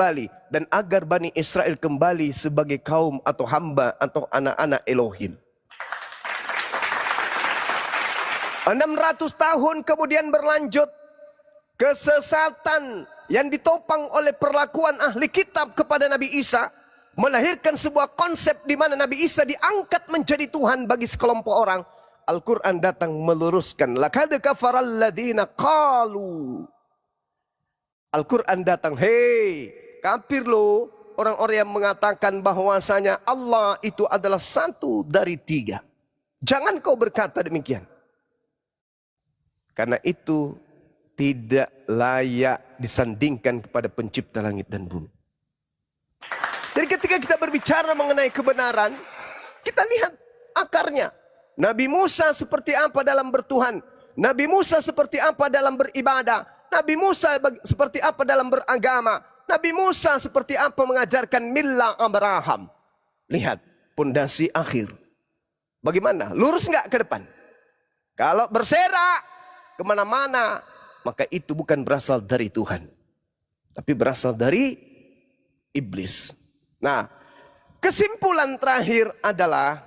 kembali, dan agar Bani Israel kembali sebagai kaum atau hamba atau anak-anak Elohim. 600 tahun kemudian berlanjut, kesesatan yang ditopang oleh perlakuan ahli kitab kepada Nabi Isa melahirkan sebuah konsep di mana Nabi Isa diangkat menjadi Tuhan bagi sekelompok orang. Al-Quran datang meluruskan, laqad kafaral ladzina qalu. Al-Quran datang, hei kafir lo, orang-orang yang mengatakan bahwasanya Allah itu adalah satu dari tiga. Jangan kau berkata demikian. Karena itu tidak layak disandingkan kepada pencipta langit dan bumi. Jadi ketika kita berbicara mengenai kebenaran, kita lihat akarnya. Nabi Musa seperti apa dalam bertuhan. Nabi Musa seperti apa dalam beribadah. Nabi Musa seperti apa dalam beragama. Nabi Musa seperti apa mengajarkan millah Abraham. Lihat, pondasi akhir. Bagaimana? Lurus nggak ke depan? Kalau berserak kemana-mana, maka itu bukan berasal dari Tuhan, tapi berasal dari iblis. Nah, kesimpulan terakhir adalah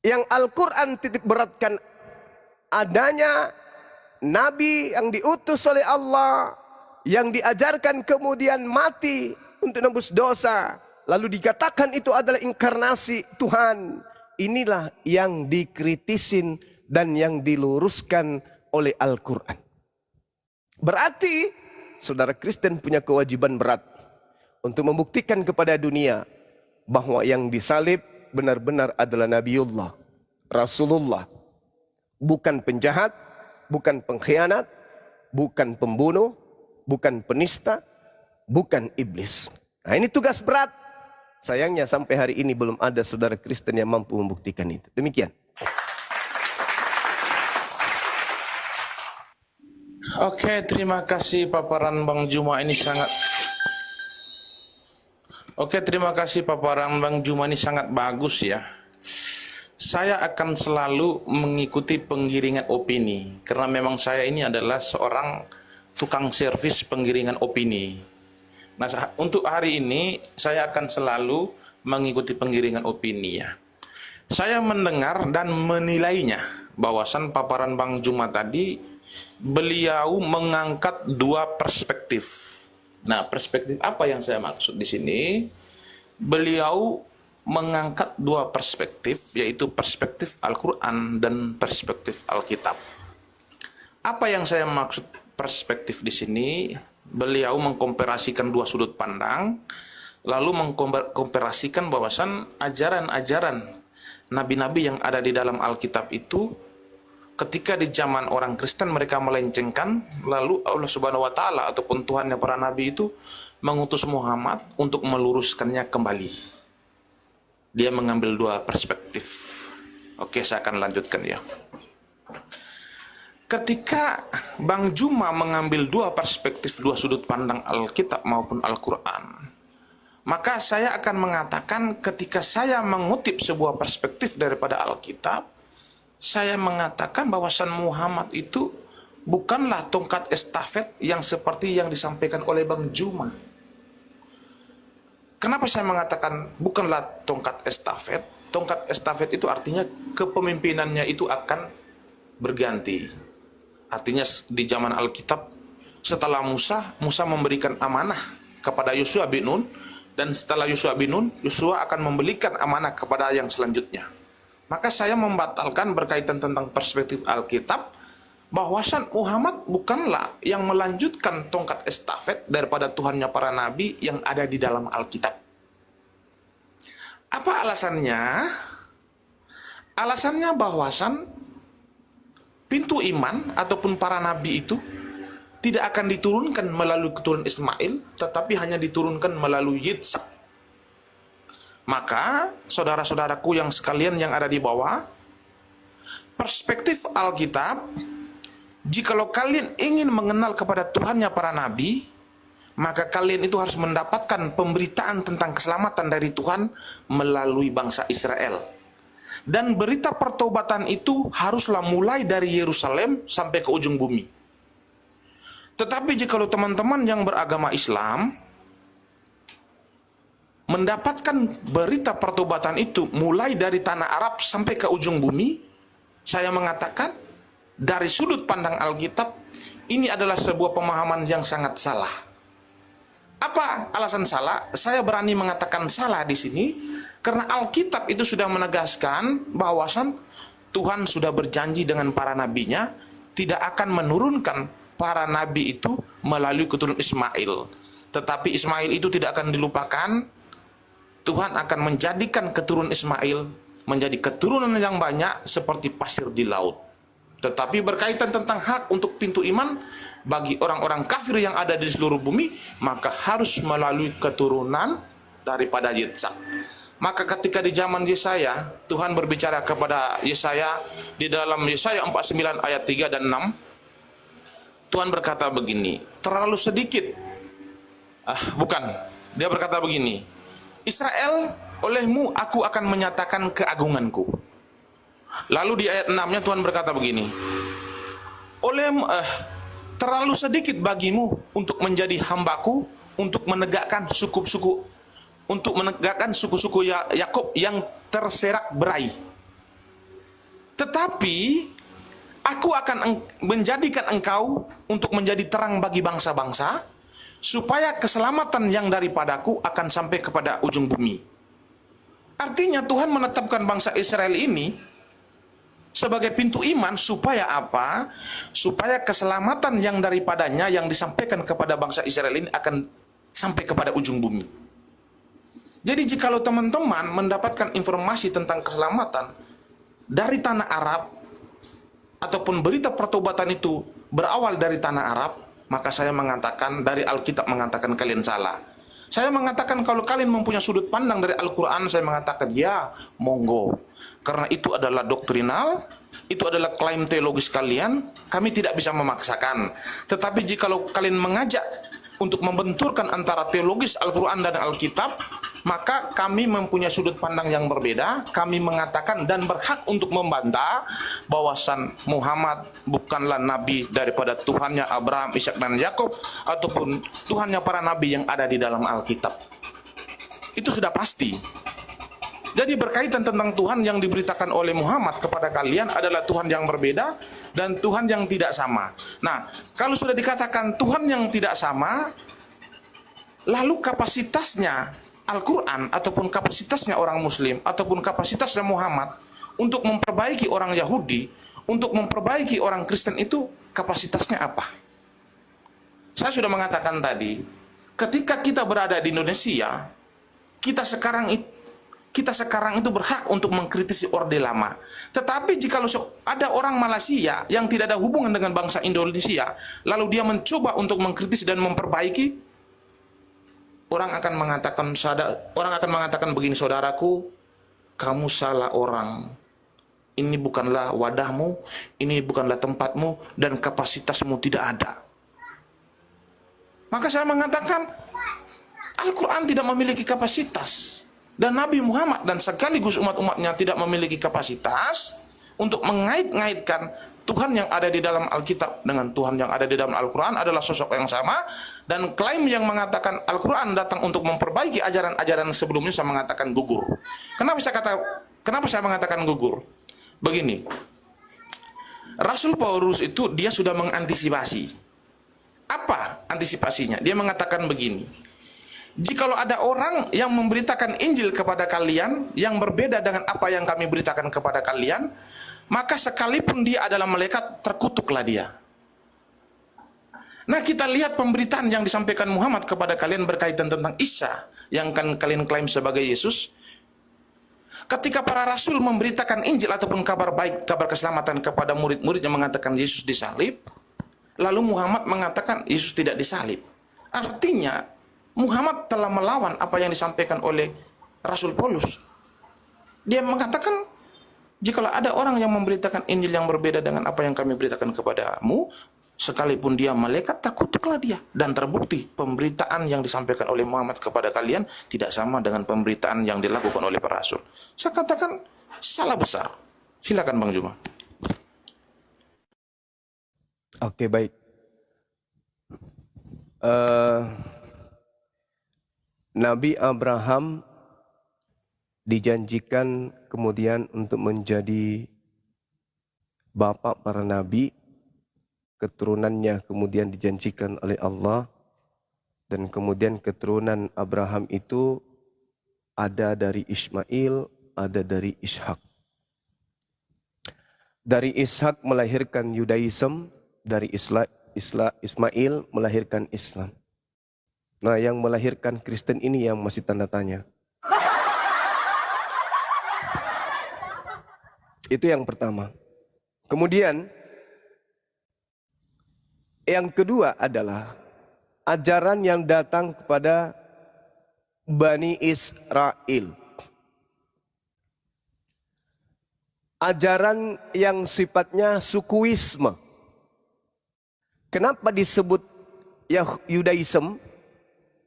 yang Al-Quran titik beratkan adanya Nabi yang diutus oleh Allah, yang diajarkan kemudian mati untuk nebus dosa, lalu dikatakan itu adalah inkarnasi Tuhan. Inilah yang dikritisin dan yang diluruskan oleh Al-Quran. Berarti saudara Kristen punya kewajiban berat untuk membuktikan kepada dunia bahwa yang disalib benar-benar adalah Nabiullah, Rasulullah. Bukan penjahat, bukan pengkhianat, bukan pembunuh, bukan penista, bukan iblis. Nah, ini tugas berat. Sayangnya sampai hari ini belum ada saudara Kristen yang mampu membuktikan itu. Demikian. Oke, terima kasih paparan Bang Juma ini sangat. Terima kasih paparan Bang Juma ini sangat bagus ya. Saya akan selalu mengikuti penggiringan opini karena memang saya ini adalah seorang tukang servis penggiringan opini. Nah, untuk hari ini saya akan selalu mengikuti penggiringan opini ya. Saya mendengar dan menilainya bahwasan paparan Bang Juma tadi, beliau mengangkat dua perspektif. Nah, perspektif apa yang saya maksud di sini? Beliau mengangkat dua perspektif, yaitu perspektif Al-Quran dan perspektif Alkitab. Apa yang saya maksud perspektif di sini? Beliau mengkomparasikan dua sudut pandang, lalu mengkomparasikan bahwasan ajaran-ajaran nabi-nabi yang ada di dalam Alkitab itu, ketika di zaman orang Kristen mereka melencengkan, lalu Allah Subhanahu wa Ta'ala ataupun Tuhannya para nabi itu mengutus Muhammad untuk meluruskannya kembali. Dia mengambil dua perspektif. Oke, saya akan lanjutkan ya. Ketika Bang Juma mengambil dua perspektif, dua sudut pandang Alkitab maupun Al-Quran, maka saya akan mengatakan ketika saya mengutip sebuah perspektif daripada Alkitab, saya mengatakan bahwasan Muhammad itu bukanlah tongkat estafet yang seperti yang disampaikan oleh Bang Juma. Kenapa saya mengatakan bukanlah tongkat estafet? Tongkat estafet itu artinya kepemimpinannya itu akan berganti. Artinya di zaman Alkitab setelah Musa memberikan amanah kepada Yosua bin Nun, dan setelah Yosua bin Nun, Yosua akan memberikan amanah kepada yang selanjutnya. Maka saya membatalkan berkaitan tentang perspektif Alkitab, bahwasan Muhammad bukanlah yang melanjutkan tongkat estafet daripada Tuhannya para nabi yang ada di dalam Alkitab. Apa alasannya? Alasannya bahwasan pintu iman ataupun para nabi itu tidak akan diturunkan melalui keturunan Ismail, tetapi hanya diturunkan melalui Yitzhak. Maka saudara-saudaraku yang sekalian yang ada di bawah, perspektif Alkitab, jikalau kalian ingin mengenal kepada Tuhannya para nabi, maka kalian itu harus mendapatkan pemberitaan tentang keselamatan dari Tuhan melalui bangsa Israel. Dan berita pertobatan itu haruslah mulai dari Yerusalem sampai ke ujung bumi. Tetapi jikalau teman-teman yang beragama Islam mendapatkan berita pertobatan itu mulai dari tanah Arab sampai ke ujung bumi, saya mengatakan dari sudut pandang Alkitab ini adalah sebuah pemahaman yang sangat salah. Apa alasan salah? Saya berani mengatakan salah di sini karena Alkitab itu sudah menegaskan bahwasan Tuhan sudah berjanji dengan para nabinya tidak akan menurunkan para nabi itu melalui keturunan Ismail. Tetapi Ismail itu tidak akan dilupakan. Tuhan akan menjadikan keturunan Ismail menjadi keturunan yang banyak seperti pasir di laut. Tetapi berkaitan tentang hak untuk pintu iman bagi orang-orang kafir yang ada di seluruh bumi, maka harus melalui keturunan daripada Yitzhak. Maka ketika di zaman Yesaya, Tuhan berbicara kepada Yesaya di dalam Yesaya 49 ayat 3 dan 6, Tuhan berkata begini, terlalu sedikit. Dia berkata begini, Israel, olehmu aku akan menyatakan keagunganku. Lalu di ayat 6-nya Tuhan berkata begini, terlalu sedikit bagimu untuk menjadi hambaku, untuk menegakkan suku-suku, Yakub yang terserak berai. Tetapi aku akan menjadikan engkau untuk menjadi terang bagi bangsa-bangsa, supaya keselamatan yang daripadaku akan sampai kepada ujung bumi. Artinya Tuhan menetapkan bangsa Israel ini sebagai pintu iman supaya apa? Supaya keselamatan yang daripadanya yang disampaikan kepada bangsa Israel ini akan sampai kepada ujung bumi. Jadi jikalau teman-teman mendapatkan informasi tentang keselamatan dari tanah Arab ataupun berita pertobatan itu berawal dari tanah Arab, maka saya mengatakan dari Alkitab mengatakan kalian salah. Saya mengatakan kalau kalian mempunyai sudut pandang dari Al-Quran, saya mengatakan ya, monggo. Karena itu adalah doktrinal, itu adalah klaim teologis kalian, kami tidak bisa memaksakan. Tetapi jikalau kalian mengajak untuk membenturkan antara teologis Al-Quran dan Alkitab, maka kami mempunyai sudut pandang yang berbeda. Kami mengatakan dan berhak untuk membantah bahwasan Muhammad bukanlah nabi daripada Tuhannya Abraham, Ishak dan Yakub, ataupun Tuhannya para nabi yang ada di dalam Alkitab. Itu sudah pasti. Jadi berkaitan tentang Tuhan yang diberitakan oleh Muhammad kepada kalian adalah Tuhan yang berbeda dan Tuhan yang tidak sama. Nah, kalau sudah dikatakan Tuhan yang tidak sama, lalu kapasitasnya Al-Quran ataupun kapasitasnya orang Muslim ataupun kapasitasnya Muhammad untuk memperbaiki orang Yahudi, untuk memperbaiki orang Kristen itu kapasitasnya apa? Saya sudah mengatakan tadi, ketika kita berada di Indonesia, kita sekarang itu berhak untuk mengkritisi Orde Lama. Tetapi jika ada orang Malaysia yang tidak ada hubungan dengan bangsa Indonesia, lalu dia mencoba untuk mengkritisi dan memperbaiki, orang akan mengatakan begini, saudaraku, kamu salah orang. Ini bukanlah wadahmu, ini bukanlah tempatmu, dan kapasitasmu tidak ada. Maka saya mengatakan Al-Quran tidak memiliki kapasitas. Dan Nabi Muhammad dan sekaligus umat-umatnya tidak memiliki kapasitas untuk mengait-ngaitkan Tuhan yang ada di dalam Alkitab dengan Tuhan yang ada di dalam Al-Quran adalah sosok yang sama. Dan klaim yang mengatakan Al-Quran datang untuk memperbaiki ajaran-ajaran sebelumnya, saya mengatakan gugur. Kenapa saya mengatakan gugur? Begini, Rasul Paulus itu dia sudah mengantisipasi. Apa antisipasinya? Dia mengatakan begini, jikalau ada orang yang memberitakan Injil kepada kalian yang berbeda dengan apa yang kami beritakan kepada kalian, maka sekalipun dia adalah malaikat, terkutuklah dia. Nah, kita lihat pemberitaan yang disampaikan Muhammad kepada kalian berkaitan tentang Isa yang kan kalian klaim sebagai Yesus. Ketika para rasul memberitakan Injil ataupun kabar baik, kabar keselamatan kepada murid-murid yang mengatakan Yesus disalib, lalu Muhammad mengatakan Yesus tidak disalib. Artinya Muhammad telah melawan apa yang disampaikan oleh Rasul Paulus. Dia mengatakan, jikalau ada orang yang memberitakan Injil yang berbeda dengan apa yang kami beritakan kepadamu, sekalipun dia malaikat, terkutuklah dia. Dan terbukti pemberitaan yang disampaikan oleh Muhammad kepada kalian tidak sama dengan pemberitaan yang dilakukan oleh para rasul. Saya katakan salah besar. Silakan Bang Juma. Oke, baik. eh, Nabi Abraham dijanjikan kemudian untuk menjadi bapak para nabi, keturunannya kemudian dijanjikan oleh Allah, dan kemudian keturunan Abraham itu ada dari Ismail, ada dari Ishak. Dari Ishak melahirkan Yudaism, dari Ismail melahirkan Islam. Nah, yang melahirkan Kristen ini yang masih tanda tanya. Itu yang pertama. Kemudian, yang kedua adalah ajaran yang datang kepada Bani Israel. Ajaran yang sifatnya sukuisme. Kenapa disebut Yudaism?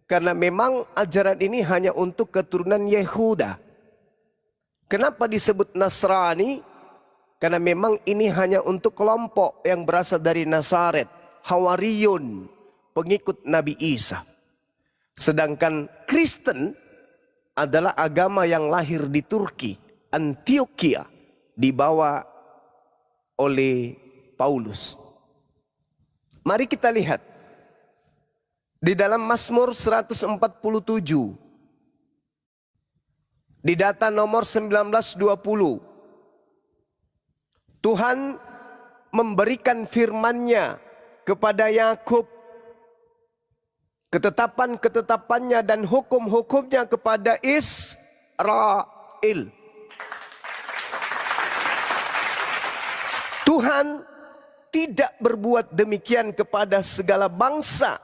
Karena memang ajaran ini hanya untuk keturunan Yehuda. Kenapa disebut Nasrani? Karena memang ini hanya untuk kelompok yang berasal dari Nazaret, Hawariyun, pengikut Nabi Isa. Sedangkan Kristen adalah agama yang lahir di Turki, Antioquia, dibawa oleh Paulus. Mari kita lihat di dalam Mazmur 147, di data nomor 1920, Tuhan memberikan firman-Nya kepada Yakub, ketetapan-ketetapannya dan hukum-hukumnya kepada Israel. Tuhan tidak berbuat demikian kepada segala bangsa,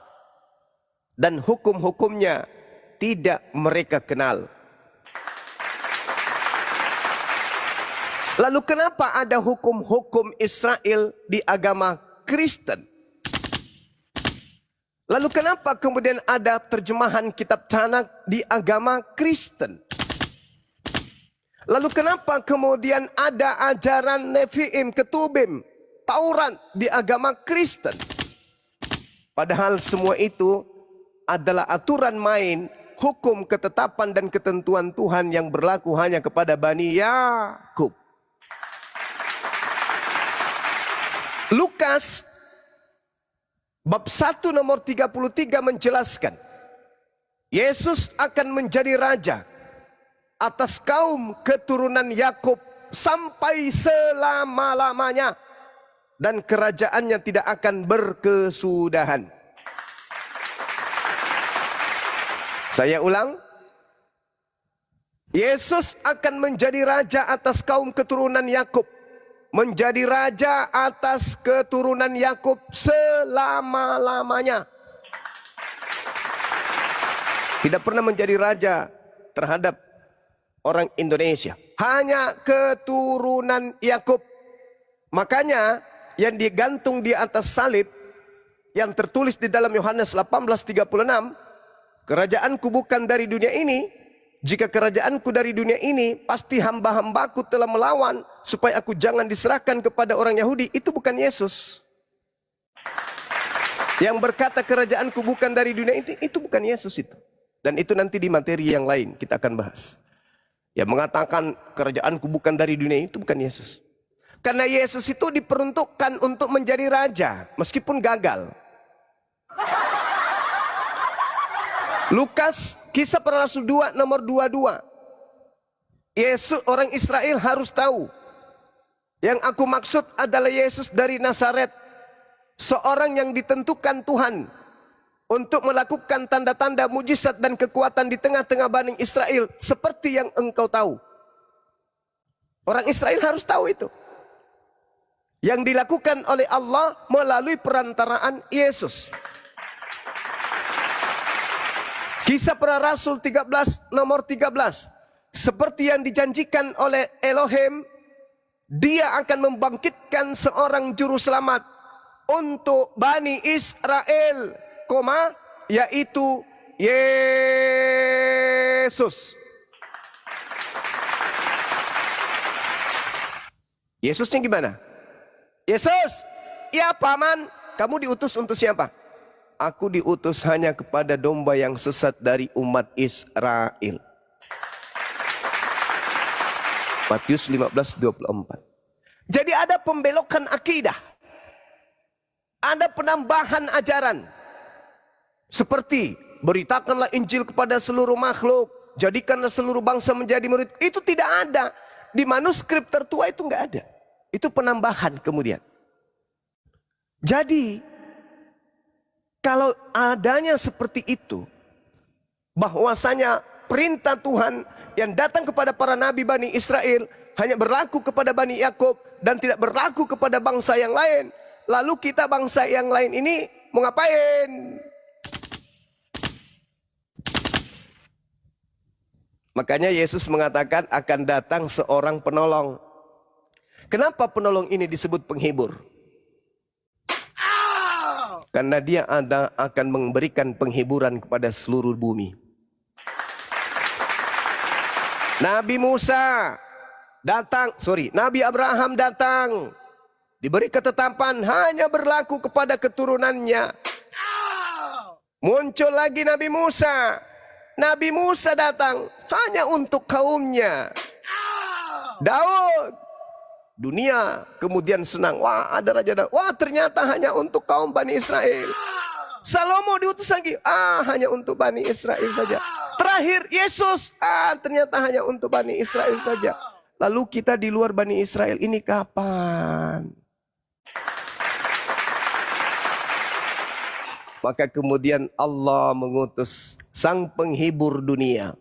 dan hukum-hukumnya tidak mereka kenal. Lalu kenapa ada hukum-hukum Israel di agama Kristen? Lalu kenapa kemudian ada terjemahan kitab Tanakh di agama Kristen? Lalu kenapa kemudian ada ajaran Nefiim, Ketubim, Taurat di agama Kristen? Padahal semua itu adalah aturan main, hukum, ketetapan dan ketentuan Tuhan yang berlaku hanya kepada Bani Yakub. Lukas bab 1 nomor 33 menjelaskan, Yesus akan menjadi raja atas kaum keturunan Yakub sampai selama-lamanya, dan kerajaannya tidak akan berkesudahan. Saya ulang, Yesus akan menjadi raja atas kaum keturunan Yakub, menjadi raja atas keturunan Yakub selama-lamanya. Tidak pernah menjadi raja terhadap orang Indonesia, hanya keturunan Yakub. Makanya yang digantung di atas salib, yang tertulis di dalam Yohanes 18:36, kerajaanku bukan dari dunia ini. Jika kerajaanku dari dunia ini, pasti hamba-hambaku telah melawan supaya aku jangan diserahkan kepada orang Yahudi. Itu bukan Yesus. Yang berkata kerajaanku bukan dari dunia itu bukan Yesus itu. Dan itu nanti di materi yang lain kita akan bahas. Yang mengatakan kerajaanku bukan dari dunia itu bukan Yesus. Karena Yesus itu diperuntukkan untuk menjadi raja, meskipun gagal. Lukas Kisah Para Rasul 2 nomor 22. Yesus, orang Israel harus tahu, yang aku maksud adalah Yesus dari Nazaret, seorang yang ditentukan Tuhan untuk melakukan tanda-tanda mujizat dan kekuatan di tengah-tengah Bani Israel, seperti yang engkau tahu. Orang Israel harus tahu itu, yang dilakukan oleh Allah melalui perantaraan Yesus. Kisah Para Rasul 13 nomor 13. Seperti yang dijanjikan oleh Elohim, Dia akan membangkitkan seorang juru selamat untuk Bani Israel, yaitu Yesus. Yesusnya gimana? Yesus, ya paman, kamu diutus untuk siapa? Aku diutus hanya kepada domba yang sesat dari umat Israel. Matius 15:24. Jadi ada pembelokan akidah. Ada penambahan ajaran. Seperti beritakanlah Injil kepada seluruh makhluk, jadikanlah seluruh bangsa menjadi murid. Itu tidak ada. Di manuskrip tertua itu enggak ada. Itu penambahan kemudian. Jadi kalau adanya seperti itu, bahwasanya perintah Tuhan yang datang kepada para nabi Bani Israel hanya berlaku kepada Bani Yakub dan tidak berlaku kepada bangsa yang lain. Lalu kita bangsa yang lain ini mau ngapain? Makanya Yesus mengatakan akan datang seorang penolong. Kenapa penolong ini disebut penghibur? Karena dia akan memberikan penghiburan kepada seluruh bumi. Nabi Musa datang, Nabi Abraham datang. Diberi ketetapan hanya berlaku kepada keturunannya. Muncul lagi Nabi Musa. Nabi Musa datang hanya untuk kaumnya. Daud, dunia kemudian senang. Wah, ada Raja Daud. Wah, ternyata hanya untuk kaum Bani Israel. Salomo diutus lagi. Hanya untuk Bani Israel saja. Terakhir Yesus. Ternyata hanya untuk Bani Israel saja. Lalu kita di luar Bani Israel ini kapan? Maka kemudian Allah mengutus sang penghibur dunia.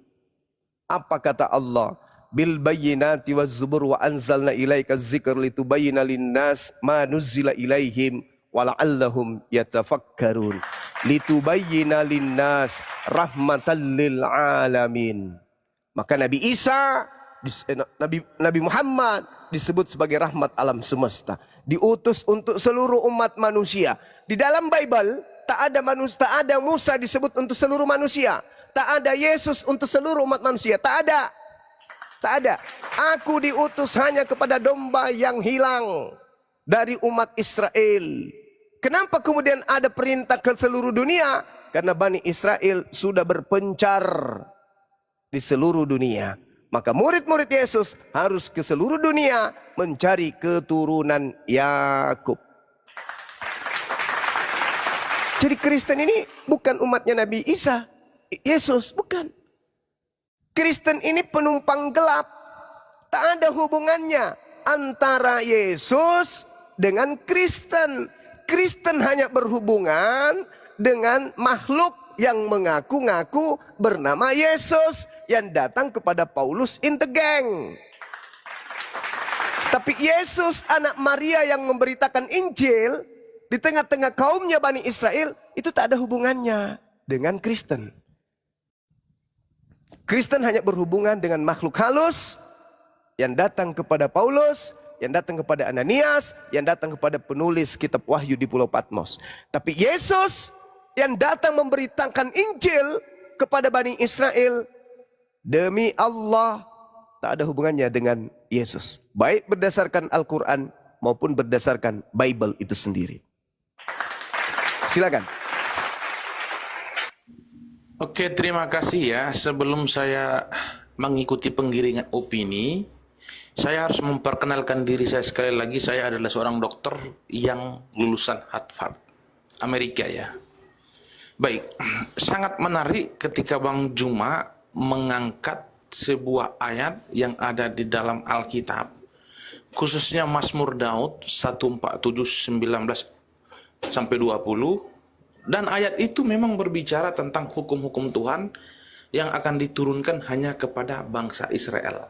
Apa kata Allah? Bil bayyinati waz zubur wa anzalna ilaika dzikra litubayyana linnas ma nuzzila ilaihim wa la'allahum yatafakkarun. Litubayyana linnas rahmatan lil alamin. Maka Nabi Isa, Nabi Muhammad disebut sebagai rahmat alam semesta. Diutus untuk seluruh umat manusia. Di dalam Bible tak ada Musa disebut untuk seluruh manusia. Tak ada Yesus untuk seluruh umat manusia. Tak ada. Tak ada. Aku diutus hanya kepada domba yang hilang dari umat Israel. Kenapa kemudian ada perintah ke seluruh dunia? Karena Bani Israel sudah berpencar di seluruh dunia. Maka murid-murid Yesus harus ke seluruh dunia mencari keturunan Yakub. Jadi Kristen ini bukan umatnya Nabi Isa, Yesus, bukan. Kristen ini penumpang gelap. Tak ada hubungannya antara Yesus dengan Kristen. Kristen hanya berhubungan dengan makhluk yang mengaku-ngaku bernama Yesus yang datang kepada Paulus in the gang. Tapi Yesus anak Maria yang memberitakan Injil di tengah-tengah kaumnya Bani Israel, itu tak ada hubungannya dengan Kristen. Kristen hanya berhubungan dengan makhluk halus yang datang kepada Paulus, yang datang kepada Ananias, yang datang kepada penulis kitab Wahyu di Pulau Patmos. Tapi Yesus yang datang memberitakan Injil kepada Bani Israel, demi Allah tak ada hubungannya dengan Yesus. Baik berdasarkan Al-Quran maupun berdasarkan Bible itu sendiri. Silakan. Oke, terima kasih ya. Sebelum saya mengikuti penggiringan opini, saya harus memperkenalkan diri saya sekali lagi. Saya adalah seorang dokter yang lulusan Harvard, Amerika ya. Baik, sangat menarik ketika Bang Juma mengangkat sebuah ayat yang ada di dalam Alkitab, khususnya Mazmur Daud 147, 19-20, dan ayat itu memang berbicara tentang hukum-hukum Tuhan yang akan diturunkan hanya kepada bangsa Israel.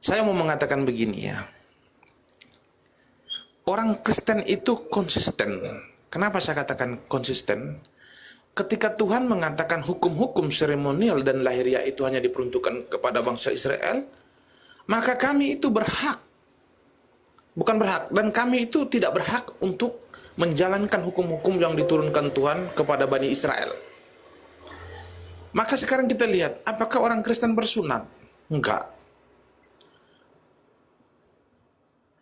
Saya mau mengatakan begini ya, orang Kristen itu konsisten. Kenapa saya katakan konsisten? Ketika Tuhan mengatakan hukum-hukum seremonial dan lahiriah itu hanya diperuntukkan kepada bangsa Israel, maka kami itu berhak, bukan berhak, dan kami itu tidak berhak untuk menjalankan hukum-hukum yang diturunkan Tuhan kepada Bani Israel. Maka sekarang kita lihat, apakah orang Kristen bersunat? Enggak.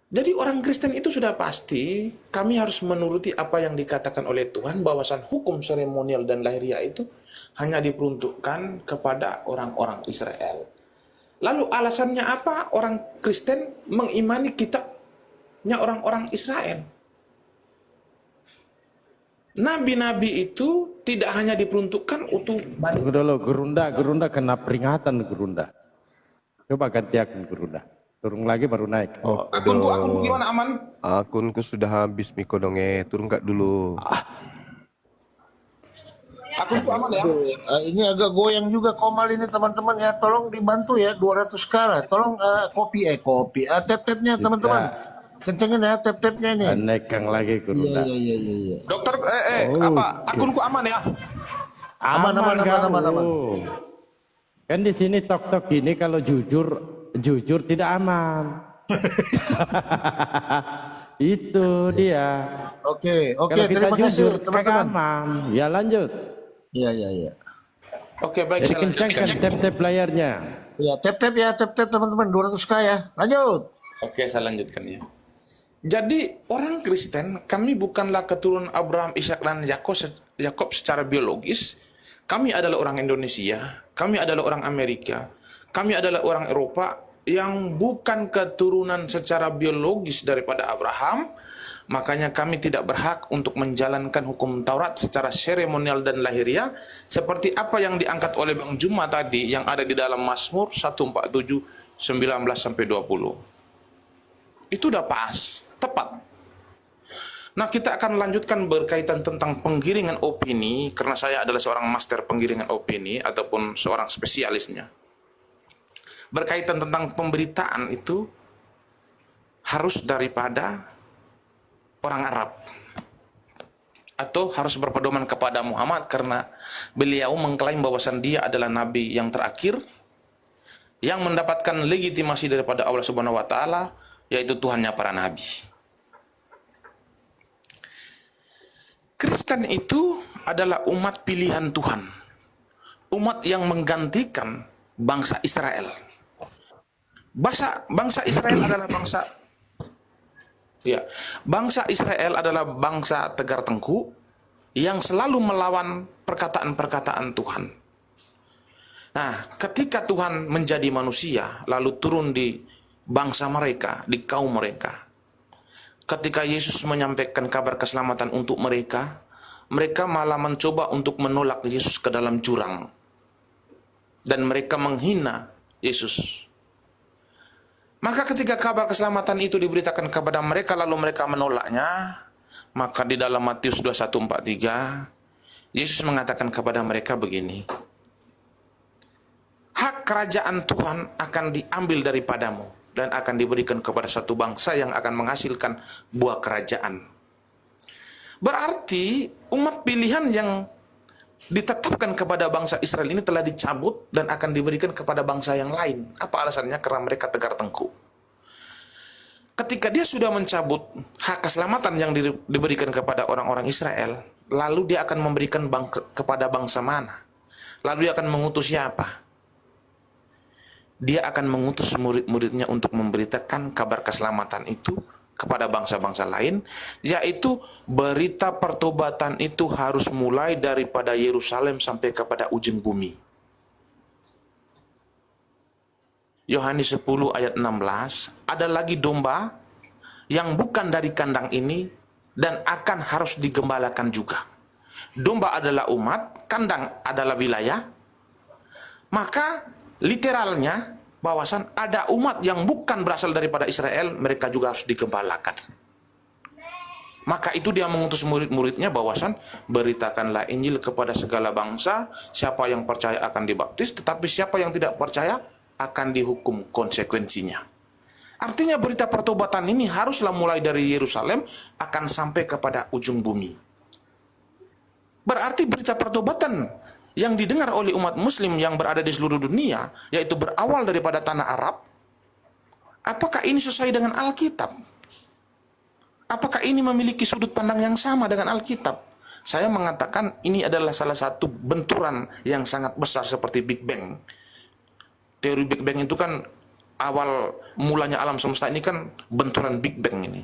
Jadi orang Kristen itu sudah pasti kami harus menuruti apa yang dikatakan oleh Tuhan bahwasan hukum seremonial dan lahiriah itu hanya diperuntukkan kepada orang-orang Israel. Lalu alasannya apa orang Kristen mengimani kitabnya orang-orang Israel? Nabi-nabi itu tidak hanya diperuntukkan untuk Tunggu dulu, gerunda kena peringatan gerunda. Coba ganti akun gerunda. Turun lagi baru naik. Oh, akunku gimana, aman? Akunku sudah habis Miko donge, turun nggak dulu. Akunku aman ya? Ini agak goyang juga Komal ini teman-teman ya. Tolong dibantu ya 200 skala. Tolong kopi tap-tapnya teman-teman. Kencengin ya tap-tapnya ini. Nekang lagi gerunda. Iya. Dokter, Oh, akunku aman ya? Aman. Kan di sini tok-tok gini kalau jujur tidak aman. Itu dia. Oke. Kalau kita Terima kasih jujur kagak teman-teman. aman. Ya lanjut. Iya. Oke, baik. Jadi saya lanjutkan. kencangkan tap-tap layarnya. Iya, tap-tap teman-teman 200 k ya. Lanjut. Oke, saya lanjutkan ya. Jadi orang Kristen, kami bukanlah keturunan Abraham, Ishak dan Yakob secara biologis. Kami adalah orang Indonesia, kami adalah orang Amerika, kami adalah orang Eropa yang bukan keturunan secara biologis daripada Abraham. Makanya kami tidak berhak untuk menjalankan hukum Taurat secara seremonial dan lahiriah seperti apa yang diangkat oleh Bang Juma tadi yang ada di dalam Mazmur 147 19-20. Itu udah pas, tepat. Nah, kita akan lanjutkan berkaitan tentang penggiringan opini, karena saya adalah seorang master penggiringan opini ataupun seorang spesialisnya. Berkaitan tentang pemberitaan itu harus daripada orang Arab atau harus berpedoman kepada Muhammad, karena beliau mengklaim bahwasan dia adalah nabi yang terakhir yang mendapatkan legitimasi daripada Allah Subhanahu wa taala, yaitu Tuhannya para nabi. Kristen itu adalah umat pilihan Tuhan, umat yang menggantikan bangsa Israel. Bangsa Israel adalah bangsa Israel adalah bangsa tegar tengkuk yang selalu melawan perkataan-perkataan Tuhan. Nah, ketika Tuhan menjadi manusia lalu turun di bangsa mereka, di kaum mereka, ketika Yesus menyampaikan kabar keselamatan untuk mereka, mereka malah mencoba untuk menolak Yesus ke dalam jurang. Dan mereka menghina Yesus. Maka ketika kabar keselamatan itu diberitakan kepada mereka, lalu mereka menolaknya, maka di dalam Matius 21:43, Yesus mengatakan kepada mereka begini, hak kerajaan Tuhan akan diambil daripadamu dan akan diberikan kepada satu bangsa yang akan menghasilkan buah kerajaan. Berarti umat pilihan yang ditetapkan kepada bangsa Israel ini telah dicabut dan akan diberikan kepada bangsa yang lain. Apa alasannya? Karena mereka tegar tengkuk. Ketika dia sudah mencabut hak keselamatan yang diberikan kepada orang-orang Israel, lalu dia akan memberikan kepada bangsa mana? Lalu dia akan mengutus siapa? Dia akan mengutus murid-muridnya untuk memberitakan kabar keselamatan itu kepada bangsa-bangsa lain, yaitu berita pertobatan itu harus mulai daripada Yerusalem sampai kepada ujung bumi. Yohanes 10 ayat 16, ada lagi domba yang bukan dari kandang ini dan akan harus digembalakan juga. Domba adalah umat, kandang adalah wilayah, maka literalnya bahwasan ada umat yang bukan berasal daripada Israel, mereka juga harus digembalakan. Maka itu dia mengutus murid-muridnya bahwasan beritakanlah Injil kepada segala bangsa, siapa yang percaya akan dibaptis, tetapi siapa yang tidak percaya akan dihukum konsekuensinya. Artinya berita pertobatan ini haruslah mulai dari Yerusalem akan sampai kepada ujung bumi. Berarti berita pertobatan yang didengar oleh umat muslim yang berada di seluruh dunia, yaitu berawal daripada tanah Arab, apakah ini sesuai dengan Alkitab? Apakah ini memiliki sudut pandang yang sama dengan Alkitab? Saya mengatakan ini adalah salah satu benturan yang sangat besar seperti Big Bang. Teori Big Bang itu kan awal mulanya alam semesta ini kan benturan Big Bang ini.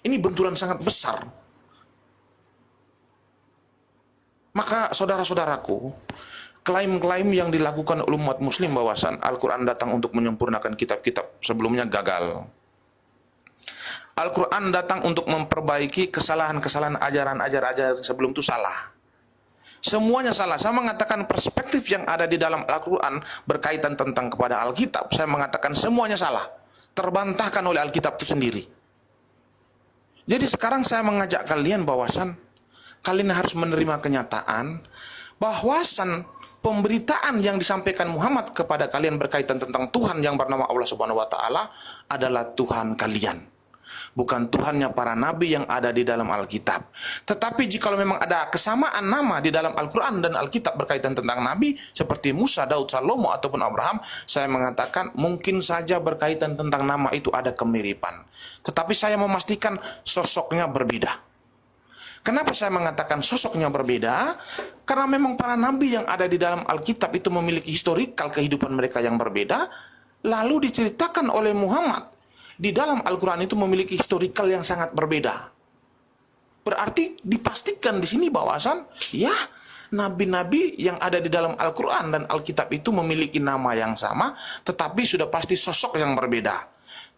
Ini benturan sangat besar. Maka saudara-saudaraku, klaim-klaim yang dilakukan oleh umat muslim bahwasan Al-Quran datang untuk menyempurnakan kitab-kitab sebelumnya gagal. Al-Quran datang untuk memperbaiki kesalahan-kesalahan ajaran-ajaran sebelum itu salah. Semuanya salah. Saya mengatakan perspektif yang ada di dalam Al-Quran berkaitan tentang kepada Alkitab. Saya mengatakan semuanya salah. Terbantahkan oleh Alkitab itu sendiri. Jadi sekarang saya mengajak kalian bahwasan kalian harus menerima kenyataan bahwasan pemberitaan yang disampaikan Muhammad kepada kalian berkaitan tentang Tuhan yang bernama Allah Subhanahu wa taala adalah Tuhan kalian. Bukan Tuhannya para nabi yang ada di dalam Alkitab. Tetapi jika memang ada kesamaan nama di dalam Al-Quran dan Alkitab berkaitan tentang nabi seperti Musa, Daud, Salomo ataupun Abraham, saya mengatakan mungkin saja berkaitan tentang nama itu ada kemiripan. Tetapi saya memastikan sosoknya berbeda. Kenapa saya mengatakan sosoknya berbeda? Karena memang para nabi yang ada di dalam Alkitab itu memiliki historikal kehidupan mereka yang berbeda, lalu diceritakan oleh Muhammad di dalam Al-Quran itu memiliki historikal yang sangat berbeda. Berarti dipastikan di sini bahwasan, ya, nabi-nabi yang ada di dalam Al-Quran dan Alkitab itu memiliki nama yang sama, tetapi sudah pasti sosok yang berbeda.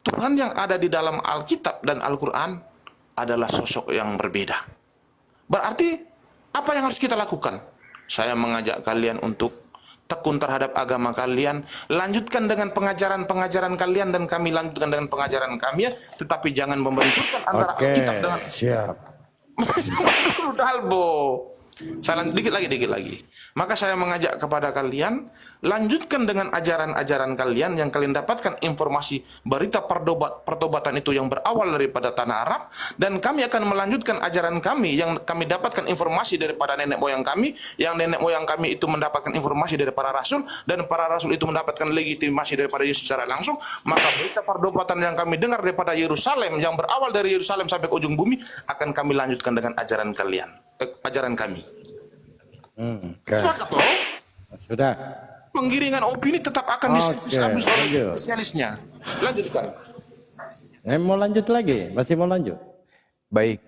Tuhan yang ada di dalam Alkitab dan Al-Quran adalah sosok yang berbeda. Berarti, apa yang harus kita lakukan? Saya mengajak kalian untuk tekun terhadap agama kalian, lanjutkan dengan pengajaran-pengajaran kalian dan kami lanjutkan dengan pengajaran kami, tetapi jangan membenturkan antara Alkitab dengan siap. Dalbo. Saya dikit lagi. Maka saya mengajak kepada kalian, lanjutkan dengan ajaran-ajaran kalian yang kalian dapatkan informasi berita pertobatan itu yang berawal daripada tanah Arab, dan kami akan melanjutkan ajaran kami yang kami dapatkan informasi daripada nenek moyang kami, yang nenek moyang kami itu mendapatkan informasi dari para rasul, dan para rasul itu mendapatkan legitimasi daripada Yesus secara langsung. Maka berita pertobatan yang kami dengar daripada Yerusalem yang berawal dari Yerusalem sampai ke ujung bumi akan kami lanjutkan dengan ajaran kalian. Ajaran kami. Sepakat toh? Sudah. Penggiringan opini tetap akan diservis oleh spesialisnya. Lanjutkan. Mau lanjut lagi? Masih mau lanjut? Baik.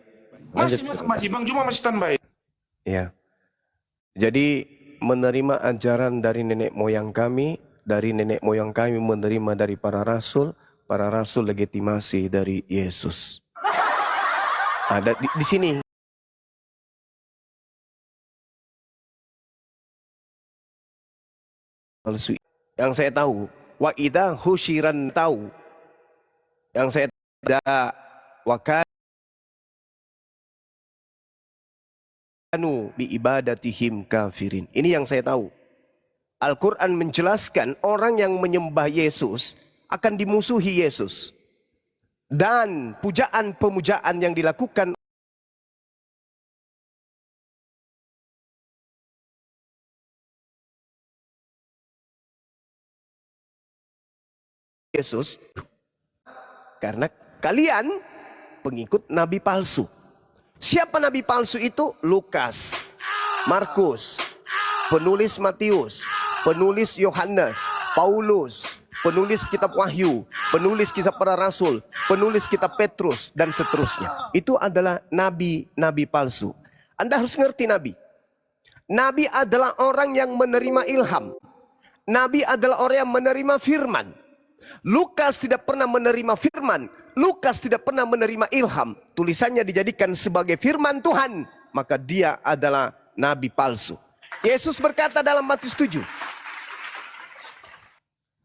Masih Bang Juma masih standby. Ya. Jadi menerima ajaran dari nenek moyang kami, dari nenek moyang kami menerima dari para rasul legitimasi dari Yesus. Ada di sini. Yang saya tahu, wa idza husyiran tahu. Yang saya tidak wakanu bi ibadatihim kafirin. Ini yang saya tahu. Al-Quran menjelaskan orang yang menyembah Yesus akan dimusuhi Yesus. Dan pujaan-pemujaan yang dilakukan Yesus karena kalian pengikut nabi palsu. Siapa nabi palsu itu? Lukas, Markus, penulis Matius, penulis Yohanes, Paulus, penulis kitab Wahyu, penulis kisah para rasul, penulis kitab Petrus dan seterusnya. Itu adalah nabi-nabi palsu. Anda harus ngerti nabi. Nabi adalah orang yang menerima ilham. Nabi adalah orang yang menerima firman. Lukas tidak pernah menerima firman. Lukas tidak pernah menerima ilham. Tulisannya dijadikan sebagai firman Tuhan. Maka dia adalah nabi palsu. Yesus berkata dalam Matius 7.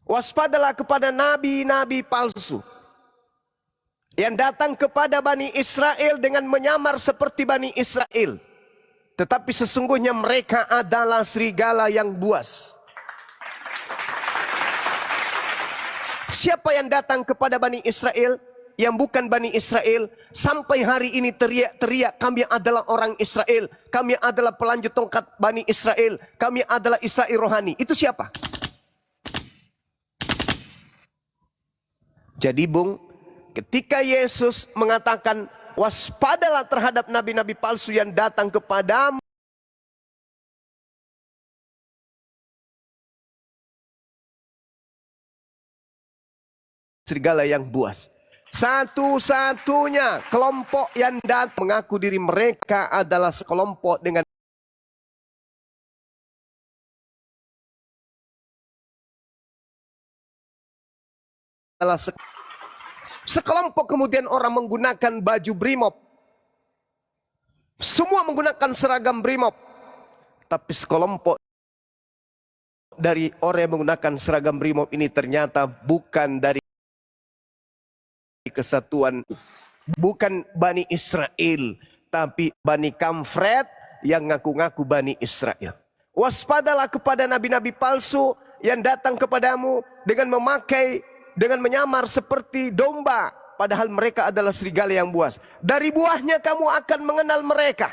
Waspadalah kepada nabi-nabi palsu. Yang datang kepada Bani Israel dengan menyamar seperti Bani Israel. Tetapi sesungguhnya mereka adalah serigala yang buas. Siapa yang datang kepada Bani Israel yang bukan Bani Israel sampai hari ini teriak-teriak kami adalah orang Israel, kami adalah pelanjut tongkat Bani Israel, kami adalah Israel rohani. Itu siapa? Jadi Bung, ketika Yesus mengatakan waspadalah terhadap nabi-nabi palsu yang datang kepadamu, serigala yang buas. Satu-satunya kelompok yang datang mengaku diri mereka adalah sekelompok dengan sekelompok kemudian orang menggunakan baju brimob. Semua menggunakan seragam brimob. Tapi sekelompok dari orang yang menggunakan seragam brimob ini ternyata bukan dari kesatuan, bukan Bani Israel, tapi Bani Kamfret yang ngaku-ngaku Bani Israel. Waspadalah kepada nabi-nabi palsu yang datang kepadamu dengan menyamar seperti domba, padahal mereka adalah serigala yang buas. Dari buahnya kamu akan mengenal mereka.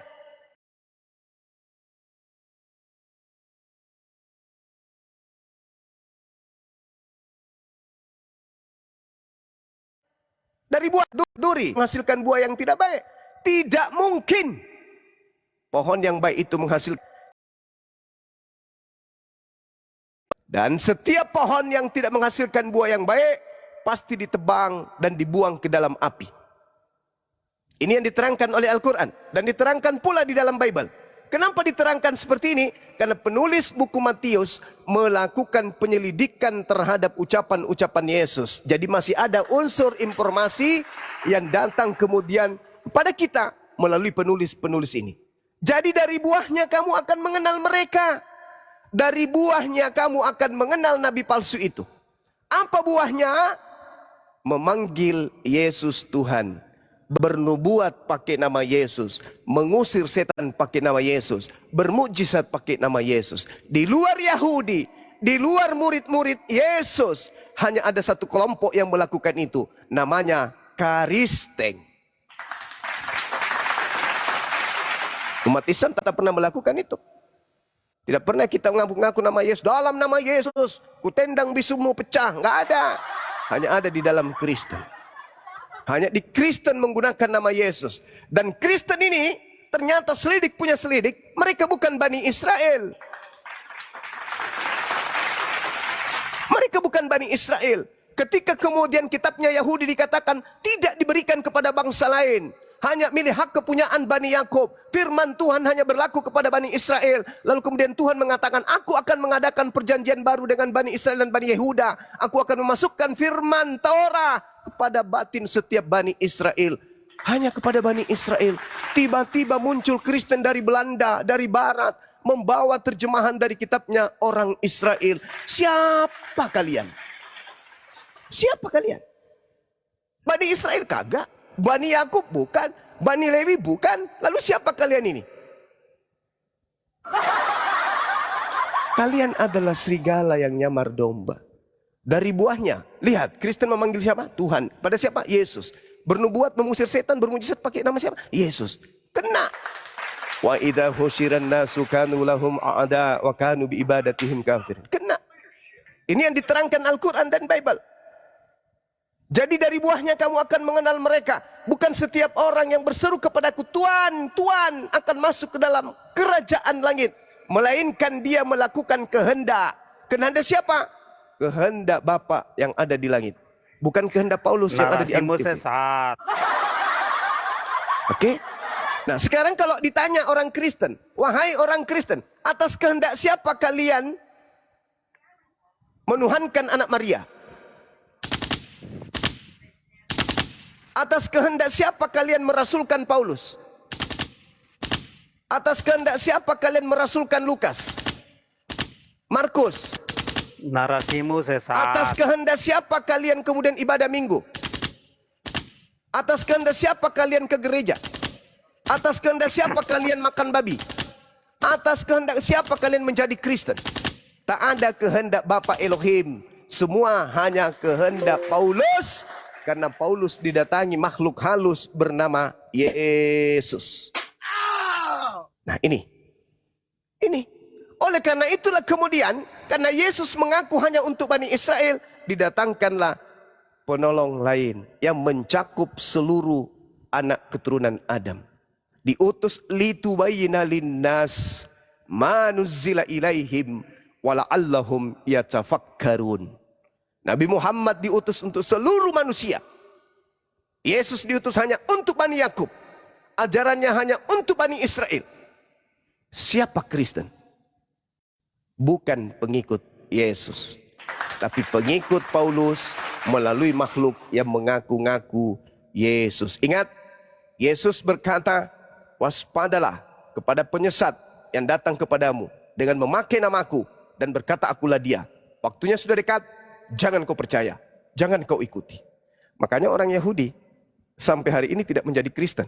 Dari buah duri menghasilkan buah yang tidak baik. Tidak mungkin pohon yang baik itu menghasilkan. Dan setiap pohon yang tidak menghasilkan buah yang baik pasti ditebang dan dibuang ke dalam api. Ini yang diterangkan oleh Al-Quran dan diterangkan pula di dalam Bible. Kenapa diterangkan seperti ini? Karena penulis buku Matius melakukan penyelidikan terhadap ucapan-ucapan Yesus. Jadi masih ada unsur informasi yang datang kemudian kepada kita melalui penulis-penulis ini. Jadi dari buahnya kamu akan mengenal mereka. Dari buahnya kamu akan mengenal nabi palsu itu. Apa buahnya? Memanggil Yesus Tuhan, bernubuat pakai nama Yesus, mengusir setan pakai nama Yesus, bermukjizat pakai nama Yesus. Di luar Yahudi, di luar murid-murid Yesus, hanya ada satu kelompok yang melakukan itu, namanya Kristen. Umat Islam tak pernah melakukan itu. Tidak pernah kita mengaku-ngaku nama Yesus. Dalam nama Yesus, kutendang bisumu pecah. Nggak ada. Hanya ada di dalam Kristen. Hanya di Kristen menggunakan nama Yesus. Dan Kristen ini ternyata selidik punya selidik. Mereka bukan Bani Israel. Mereka bukan Bani Israel. Ketika kemudian kitabnya Yahudi dikatakan tidak diberikan kepada bangsa lain. Hanya milik hak kepunyaan Bani Yakub. Firman Tuhan hanya berlaku kepada Bani Israel. Lalu kemudian Tuhan mengatakan, aku akan mengadakan perjanjian baru dengan Bani Israel dan Bani Yehuda. Aku akan memasukkan firman Torah kepada batin setiap Bani Israel. Hanya kepada Bani Israel. Tiba-tiba muncul Kristen dari Belanda, dari Barat, membawa terjemahan dari kitabnya orang Israel. Siapa kalian? Siapa kalian? Bani Israel kagak, Bani Yakub bukan, Bani Lewi bukan. Lalu siapa kalian ini? Kalian adalah serigala yang nyamar domba. Dari buahnya, lihat, Kristen memanggil siapa? Tuhan. Pada siapa? Yesus. Bernubuat, mengusir setan, bermujizat pakai nama siapa? Yesus. Kena. Wa idza husyiran nasu kanu lahum a'da wa kanu bi ibadatihim kafir. Kena. Ini yang diterangkan Al-Quran dan Bible. Jadi dari buahnya kamu akan mengenal mereka. Bukan setiap orang yang berseru kepadaku, Tuhan, Tuhan, akan masuk ke dalam kerajaan langit. Melainkan dia melakukan kehendak. Kehendak siapa? Kehendak Bapa yang ada di langit. Bukan kehendak Paulus yang ada di Antipi. Oke? Nah sekarang kalau ditanya orang Kristen, wahai orang Kristen, atas kehendak siapa kalian menuhankan anak Maria? Atas kehendak siapa kalian merasulkan Paulus? Atas kehendak siapa kalian merasulkan Lukas? Markus? Narasimu sesat. Atas kehendak siapa kalian kemudian ibadah minggu? Atas kehendak siapa kalian ke gereja? Atas kehendak siapa kalian makan babi? Atas kehendak siapa kalian menjadi Kristen? Tak ada kehendak Bapa Elohim. Semua hanya kehendak Paulus. Karena Paulus didatangi makhluk halus bernama Yesus. Nah ini. Oleh karena itulah kemudian, karena Yesus mengaku hanya untuk Bani Israel, didatangkanlah penolong lain yang mencakup seluruh anak keturunan Adam. Diutus litubayyina linnas ma nuzzila ilaihim wala'allahum yatafakkarun. Nabi Muhammad diutus untuk seluruh manusia. Yesus diutus hanya untuk Bani Yakub. Ajarannya hanya untuk Bani Israel. Siapa Kristen? Bukan pengikut Yesus, tapi pengikut Paulus melalui makhluk yang mengaku-ngaku Yesus. Ingat, Yesus berkata, waspadalah kepada penyesat yang datang kepadamu dengan memakai namaku dan berkata akulah dia. Waktunya sudah dekat, jangan kau percaya, jangan kau ikuti. Makanya orang Yahudi sampai hari ini tidak menjadi Kristen.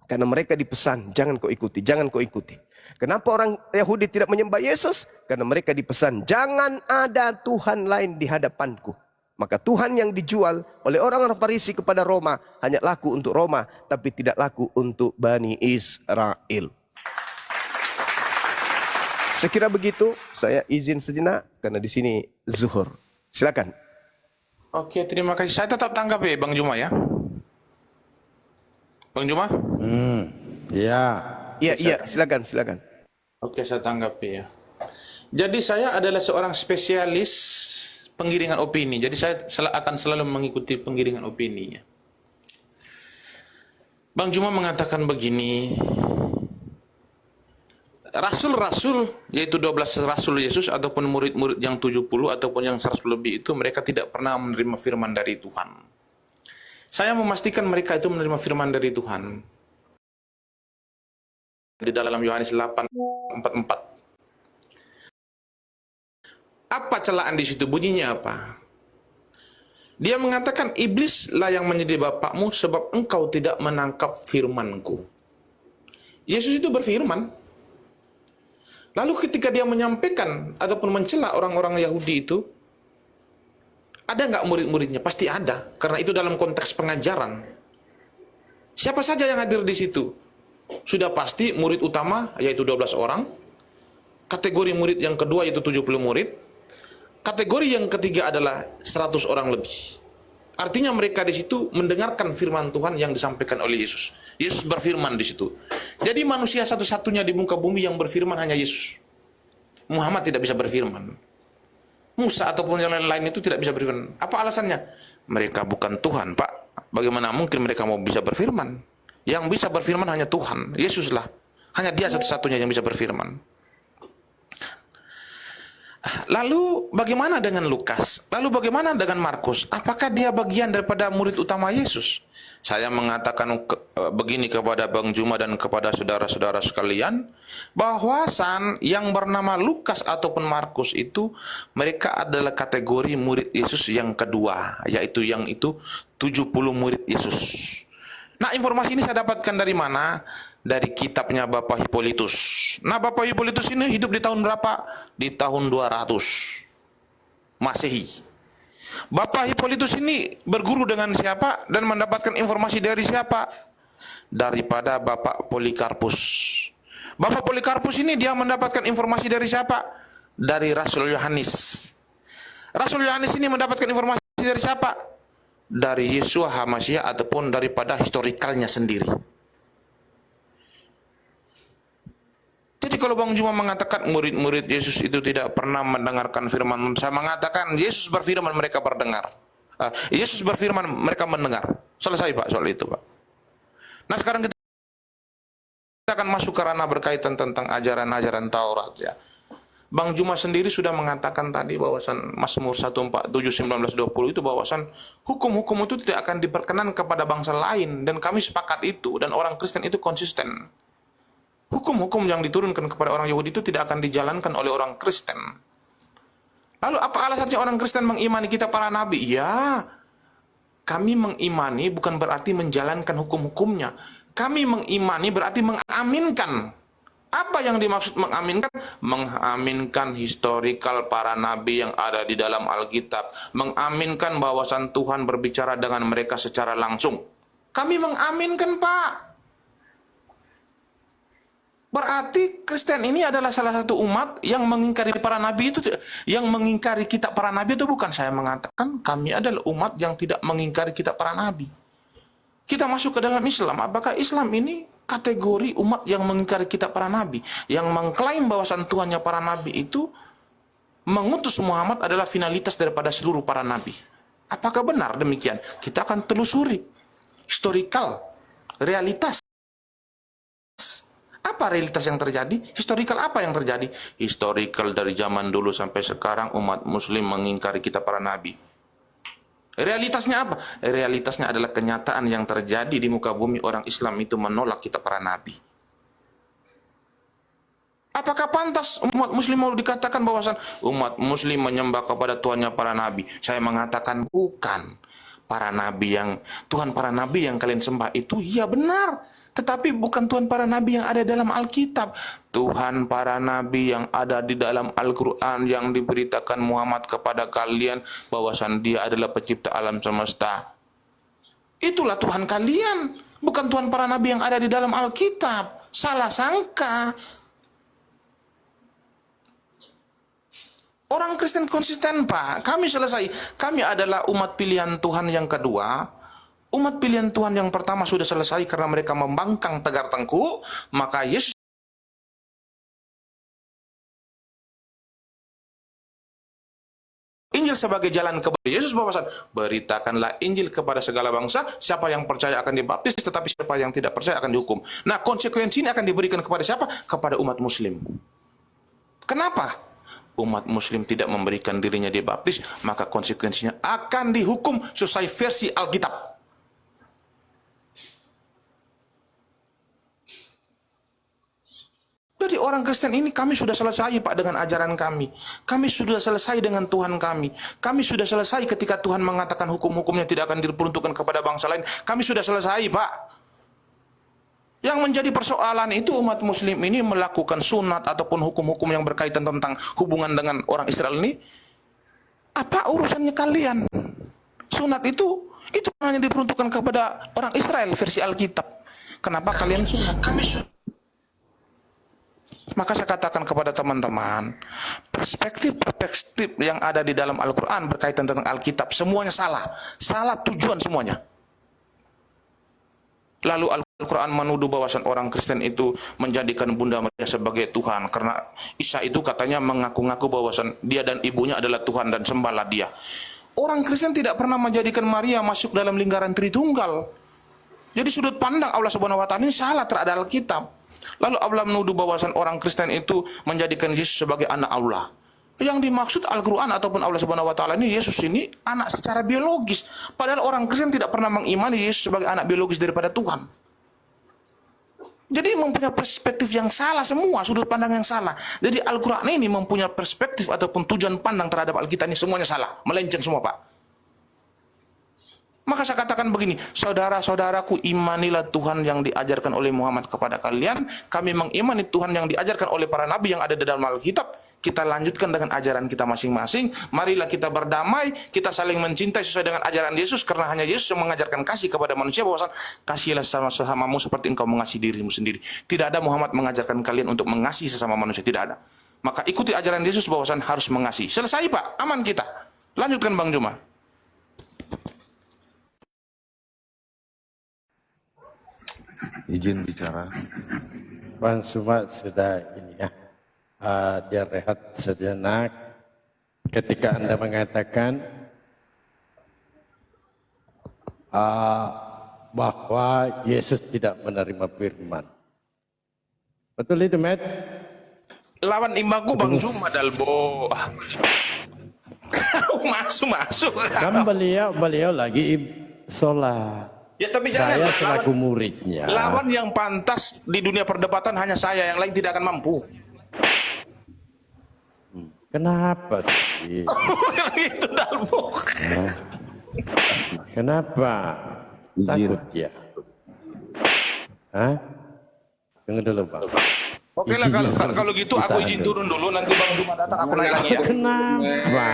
Karena mereka dipesan, jangan kau ikuti, jangan kau ikuti. Kenapa orang Yahudi tidak menyembah Yesus? Karena mereka dipesan, jangan ada Tuhan lain di hadapanku. Maka Tuhan yang dijual oleh orang-orang Farisi kepada Roma hanya laku untuk Roma, tapi tidak laku untuk Bani Israel. Sekira begitu, saya izin sejenak karena di sini zuhur. Silakan. Oke, terima kasih. Saya tetap tanggapi Bang Juma ya. Bang Juma? Ya. Iya, silakan. Oke, saya tanggapi ya. Jadi saya adalah seorang spesialis penggiringan opini. Jadi saya akan selalu mengikuti penggiringan opini. Bang Juma mengatakan begini, Rasul-rasul, yaitu 12 Rasul Yesus ataupun murid-murid yang 70 ataupun yang 100 lebih itu, mereka tidak pernah menerima firman dari Tuhan. Saya memastikan mereka itu menerima firman dari Tuhan. Di dalam Yohanes 8:44. Apa celaan di situ? Bunyinya apa? Dia mengatakan, iblislah yang menjadi bapakmu sebab engkau tidak menangkap firmanku. Yesus itu berfirman. Lalu ketika dia menyampaikan ataupun mencela orang-orang Yahudi itu, ada nggak murid-muridnya? Pasti ada, karena itu dalam konteks pengajaran. Siapa saja yang hadir di situ? Sudah pasti murid utama, yaitu 12 orang. Kategori murid yang kedua, yaitu 70 murid. Kategori yang ketiga adalah 100 orang lebih. Artinya mereka di situ mendengarkan firman Tuhan yang disampaikan oleh Yesus. Yesus berfirman di situ. Jadi manusia satu-satunya di muka bumi yang berfirman hanya Yesus. Muhammad tidak bisa berfirman. Musa ataupun yang lain-lain itu tidak bisa berfirman. Apa alasannya? Mereka bukan Tuhan, Pak. Bagaimana mungkin mereka mau bisa berfirman? Yang bisa berfirman hanya Tuhan, Yesuslah. Hanya dia satu-satunya yang bisa berfirman. Lalu bagaimana dengan Lukas? Lalu bagaimana dengan Markus? Apakah dia bagian daripada murid utama Yesus? Saya mengatakan begini kepada Bang Juma dan kepada saudara-saudara sekalian, bahwasan yang bernama Lukas ataupun Markus itu, mereka adalah kategori murid Yesus yang kedua, yaitu yang itu 70 murid Yesus. Nah, informasi ini saya dapatkan dari mana? Dari kitabnya Bapak Hippolytus. Nah, Bapak Hippolytus ini hidup di tahun berapa? Di tahun 200 Masehi. Bapak Hippolytus ini berguru dengan siapa dan mendapatkan informasi dari siapa? Daripada Bapak Polikarpus. Bapak Polikarpus ini dia mendapatkan informasi dari siapa? Dari Rasul Yohanes. Rasul Yohanes ini mendapatkan informasi dari siapa? Dari Yeshua HaMasyiah ataupun daripada historikalnya sendiri. Jadi kalau Bang Juma mengatakan murid-murid Yesus itu tidak pernah mendengarkan firman, saya mengatakan Yesus berfirman mereka berdengar. Yesus berfirman mereka mendengar. Selesai Pak soal itu Pak. Nah sekarang kita akan masuk ke ranah berkaitan tentang ajaran-ajaran Taurat ya. Bang Juma sendiri sudah mengatakan tadi bahwasan Mazmur 147:19-20 itu bahwasan hukum-hukum itu tidak akan diperkenan kepada bangsa lain, dan kami sepakat itu, dan orang Kristen itu konsisten. Hukum-hukum yang diturunkan kepada orang Yahudi itu tidak akan dijalankan oleh orang Kristen. Lalu apa alasannya orang Kristen mengimani kita para nabi? Ya, kami mengimani bukan berarti menjalankan hukum-hukumnya. Kami mengimani berarti mengaminkan. Apa yang dimaksud mengaminkan? Mengaminkan historikal para nabi yang ada di dalam Alkitab. Mengaminkan bahwasan Tuhan berbicara dengan mereka secara langsung. Kami mengaminkan Pak. Berarti Kristen ini adalah salah satu umat yang mengingkari para nabi itu, yang mengingkari kitab para nabi itu bukan saya mengatakan kami adalah umat yang tidak mengingkari kitab para nabi. Kita masuk ke dalam Islam, apakah Islam ini kategori umat yang mengingkari kitab para nabi, yang mengklaim bahwasan Tuhannya para nabi itu mengutus Muhammad adalah finalitas daripada seluruh para nabi. Apakah benar demikian? Kita akan telusuri historical, realitas. Apa realitas yang terjadi? Historical apa yang terjadi? Historical dari zaman dulu sampai sekarang umat muslim mengingkari kita para nabi. Realitasnya apa? Realitasnya adalah kenyataan yang terjadi di muka bumi. Orang Islam itu menolak kita para nabi. Apakah pantas umat muslim mau dikatakan bahwasan umat muslim menyembah kepada Tuhannya para nabi? Saya mengatakan bukan. Para nabi yang Tuhan para nabi yang kalian sembah itu ya benar, tetapi bukan Tuhan para nabi yang ada dalam Alkitab. Tuhan para nabi yang ada di dalam Al-Quran yang diberitakan Muhammad kepada kalian bahwasan dia adalah pencipta alam semesta. Itulah Tuhan kalian, bukan Tuhan para nabi yang ada di dalam Alkitab. Salah sangka. Orang Kristen konsisten, Pak. Kami selesai. Kami adalah umat pilihan Tuhan yang kedua. Umat pilihan Tuhan yang pertama sudah selesai karena mereka membangkang tegar tengkuk. Maka Yesus Injil sebagai jalan kepada Yesus bahwasan beritakanlah Injil kepada segala bangsa. Siapa yang percaya akan dibaptis, tetapi siapa yang tidak percaya akan dihukum. Nah, konsekuensi ini akan diberikan kepada siapa? Kepada umat muslim. Kenapa? Umat muslim tidak memberikan dirinya dibaptis, maka konsekuensinya akan dihukum sesuai versi Alkitab. Jadi orang Kristen ini kami sudah selesai, Pak, dengan ajaran kami. Kami sudah selesai dengan Tuhan kami. Kami sudah selesai ketika Tuhan mengatakan hukum-hukumnya tidak akan diperuntukkan kepada bangsa lain. Kami sudah selesai, Pak. Yang menjadi persoalan itu umat muslim ini melakukan sunat ataupun hukum-hukum yang berkaitan tentang hubungan dengan orang Israel ini. Apa urusannya kalian? Sunat itu hanya diperuntukkan kepada orang Israel versi Alkitab. Kenapa kalian sunat? Maka saya katakan kepada teman-teman, perspektif yang ada di dalam Al-Quran berkaitan tentang Alkitab semuanya salah. Salah tujuan semuanya. Lalu Al-Quran menuduh bahwasan orang Kristen itu menjadikan Bunda Maria sebagai Tuhan. Karena Isa itu katanya mengaku-ngaku bahwasan dia dan ibunya adalah Tuhan dan sembahlah dia. Orang Kristen tidak pernah menjadikan Maria masuk dalam lingkaran Tritunggal. Jadi sudut pandang Allah Subhanahu wa Ta'ala ini salah terhadap Alkitab. Lalu Allah menuduh bahwasan orang Kristen itu menjadikan Yesus sebagai anak Allah. Yang dimaksud Al-Quran ataupun Allah Subhanahu wa Ta'ala ini, Yesus ini anak secara biologis. Padahal orang Kristen tidak pernah mengimani Yesus sebagai anak biologis daripada Tuhan. Jadi mempunyai perspektif yang salah semua, sudut pandang yang salah. Jadi Al-Quran ini mempunyai perspektif ataupun tujuan pandang terhadap Alkitab ini semuanya salah, melenceng semua, Pak. Maka saya katakan begini, saudara-saudaraku, imanilah Tuhan yang diajarkan oleh Muhammad kepada kalian. Kami mengimani Tuhan yang diajarkan oleh para nabi yang ada di dalam Alkitab. Kita lanjutkan dengan ajaran kita masing-masing. Marilah kita berdamai, kita saling mencintai sesuai dengan ajaran Yesus. Karena hanya Yesus yang mengajarkan kasih kepada manusia, bahwa kasihilah sesamamu seperti engkau mengasihi dirimu sendiri. Tidak ada Muhammad mengajarkan kalian untuk mengasihi sesama manusia, tidak ada. Maka ikuti ajaran Yesus bahwasan harus mengasihi. Selesai, Pak, aman kita. Lanjutkan, Bang Juma. Izin bicara. Bang Suma sudah ini ya, dia rehat sejenak. Ketika Anda mengatakan bahwa Yesus tidak menerima firman. Betul itu, Matt? Lawan imbangku Bang Juma, Dalbo. Masuk. Kan beliau lagi sholat. Ya, tapi Saya jangan, selaku muridnya. lawan yang pantas di dunia perdebatan hanya saya, yang lain tidak akan mampu. Kenapa sih? Itu Dalbo. Kenapa? Takut ya? Hah? Tunggu dulu, Bang. Oke lah, kalau gitu aku izin turun dulu, nanti Bang Juma datang aku naik lagi ya. Kenapa?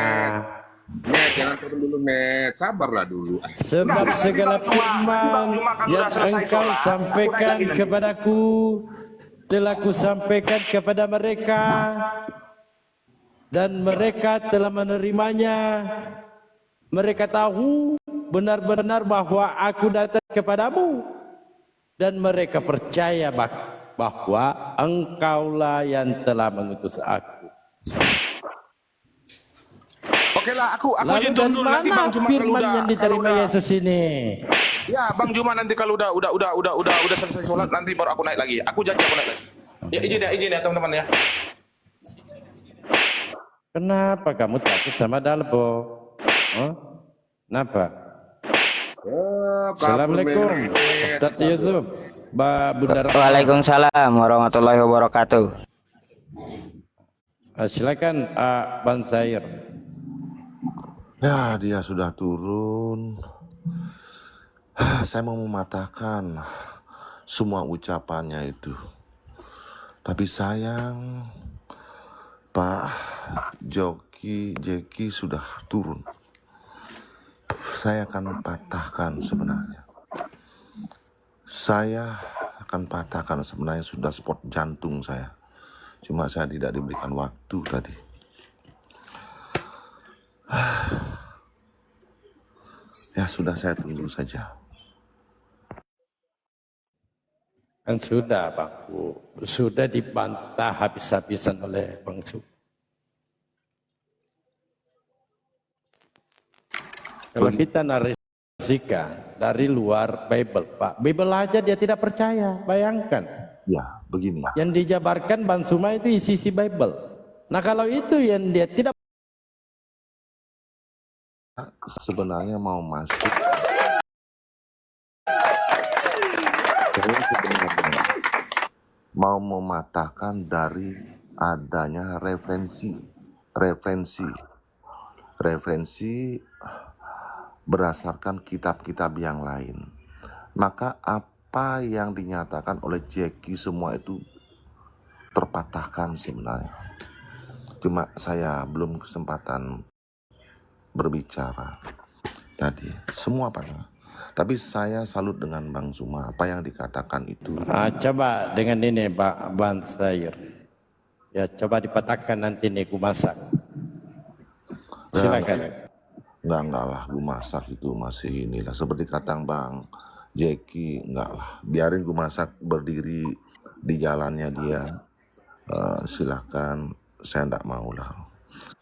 Met, jangan turun dulu, Met. Sabarlah dulu. Sebab segala firman yang engkau sampaikan kepadaku telah kusampaikan kepada mereka, dan mereka telah menerimanya. Mereka tahu benar-benar bahwa aku datang kepadamu, dan mereka percaya bahwa engkaulah yang telah mengutus aku. Oke lah, aku Lalu izin dari dulu nanti mana Bang Juma firman yang diterima Yesus ini? ya Bang Juma nanti kalau udah selesai sholat nanti baru aku naik lagi. Aku janji aku naik lagi. Ya izin ya teman-teman ya. Kenapa kamu takut sama Dalbo? Oh? Kenapa? Assalamualaikum, Ustaz Yusuf, Bunda Rahma. Waalaikumsalam warahmatullahi wabarakatuh. Silakan Ban Sair. Ya, dia sudah turun. Saya mau mematahkan semua ucapannya itu. Tapi sayang, Pak Jeki sudah turun. Saya akan patahkan sebenarnya. Saya akan patahkan sebenarnya sudah spot jantung saya. Cuma saya tidak diberikan waktu tadi. Ya sudah, saya tunggu saja. Kan sudah Bang, sudah dibantah habis-habisan oleh Bang Su. Kalau kita narasikan dari luar Bible, Pak, Bible aja dia tidak percaya, bayangkan. Ya, begini. Yang dijabarkan Bang Suma itu isi Bible. Nah kalau itu yang dia tidak, Sebenarnya mau masuk. Saya sebenarnya mau mematahkan dari adanya referensi berdasarkan kitab-kitab yang lain. Maka apa yang dinyatakan oleh Jeki semua itu terpatahkan sebenarnya. Cuma saya belum kesempatan berbicara tadi semua pada. Tapi saya salut dengan Bang Suma, apa yang dikatakan itu. coba dengan ini Pak Ban Sair. Ya coba dipatahkan nanti nih ku masak. Silakan. Enggak lah, gue masak itu masih inilah. Seperti kata Bang Jeki, enggak lah. Biarin gue masak berdiri di jalannya dia. Silakan, saya enggak mau lah.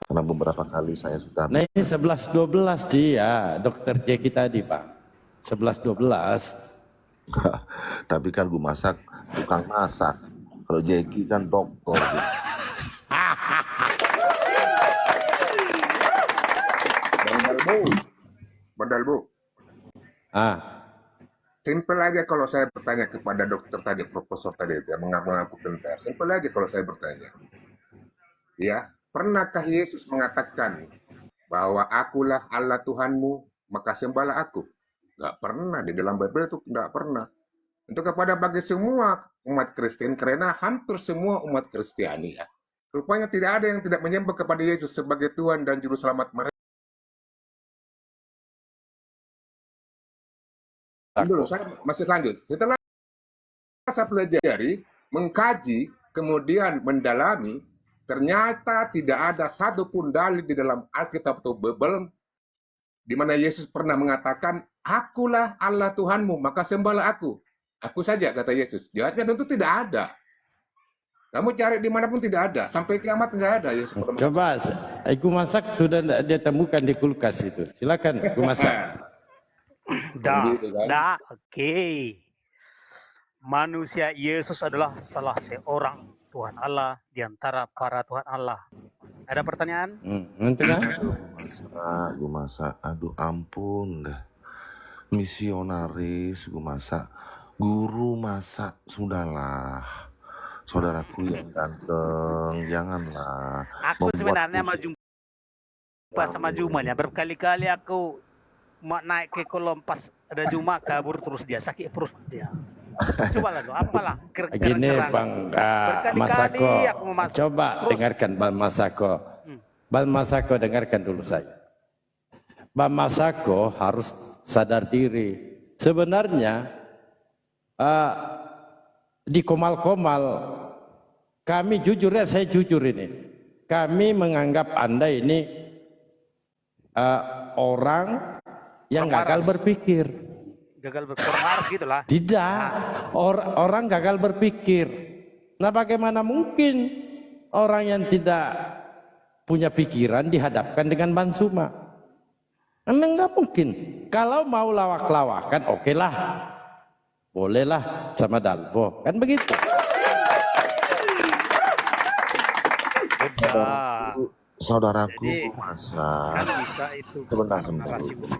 Karena beberapa kali saya sudah. Nah ini 11-12 dia, Dokter Jeki tadi Pak. 11-12. Tapi kan gue masak, tukang masak. Kalau Jeki kan dokter. Bandalbu. Simpel aja kalau saya bertanya kepada dokter tadi, profesor tadi itu yang mengaku pintar. Simpel aja kalau saya bertanya. Ya, pernahkah Yesus mengatakan bahwa akulah Allah Tuhanmu, maka sembahlah aku? Nggak pernah, di dalam Bible itu nggak pernah. Untuk bagi semua umat Kristen, karena hampir semua umat Kristiani ya, rupanya tidak ada yang tidak menyembah kepada Yesus sebagai Tuhan dan Juru Selamat mereka. Dulu, saya masih lanjut. Setelah saya pelajari, mengkaji, kemudian mendalami, ternyata tidak ada satupun dalil di dalam Alkitab atau Bible di mana Yesus pernah mengatakan, akulah Allah Tuhanmu, maka sembahlah aku. Aku saja, kata Yesus. Jawabnya tentu tidak ada. Kamu cari dimanapun tidak ada. Sampai kiamat tidak ada. Yesus Coba, aku masak sudah dia temukan di kulkas itu. Silakan, aku masak. Oke. Manusia Yesus adalah salah seorang Tuhan Allah di antara para Tuhan Allah. Ada pertanyaan? Nanti kan? Gue masak, aduh ampun deh. Misionaris gue masak, guru masak, sudahlah. Saudaraku yang ganteng, janganlah. Aku sebenarnya mau jumpa sama Jumanya. Berkali-kali aku mau naik ke kolom pas ada Juma kabur terus dia sakit perut dia. Coba lah, apalah. Gini Bang Masako, coba dengarkan Bang Masako. Bang Masako dengarkan dulu saya. Bang Masako harus sadar diri. Sebenarnya di Komal-Komal kami jujur ya, saya jujur ini. Kami menganggap Anda ini orang yang gagal berpikir. Gagal berkorar gitu lah. Tidak, orang gagal berpikir. Nah bagaimana mungkin orang yang tidak punya pikiran dihadapkan dengan Bansuma. Enggak mungkin. Kalau mau lawak-lawakan, oke lah. Bolehlah sama Dalbo. Kan begitu. Udah. Saudaraku, Jadi masa kan bisa itu sebentar narasi dulu.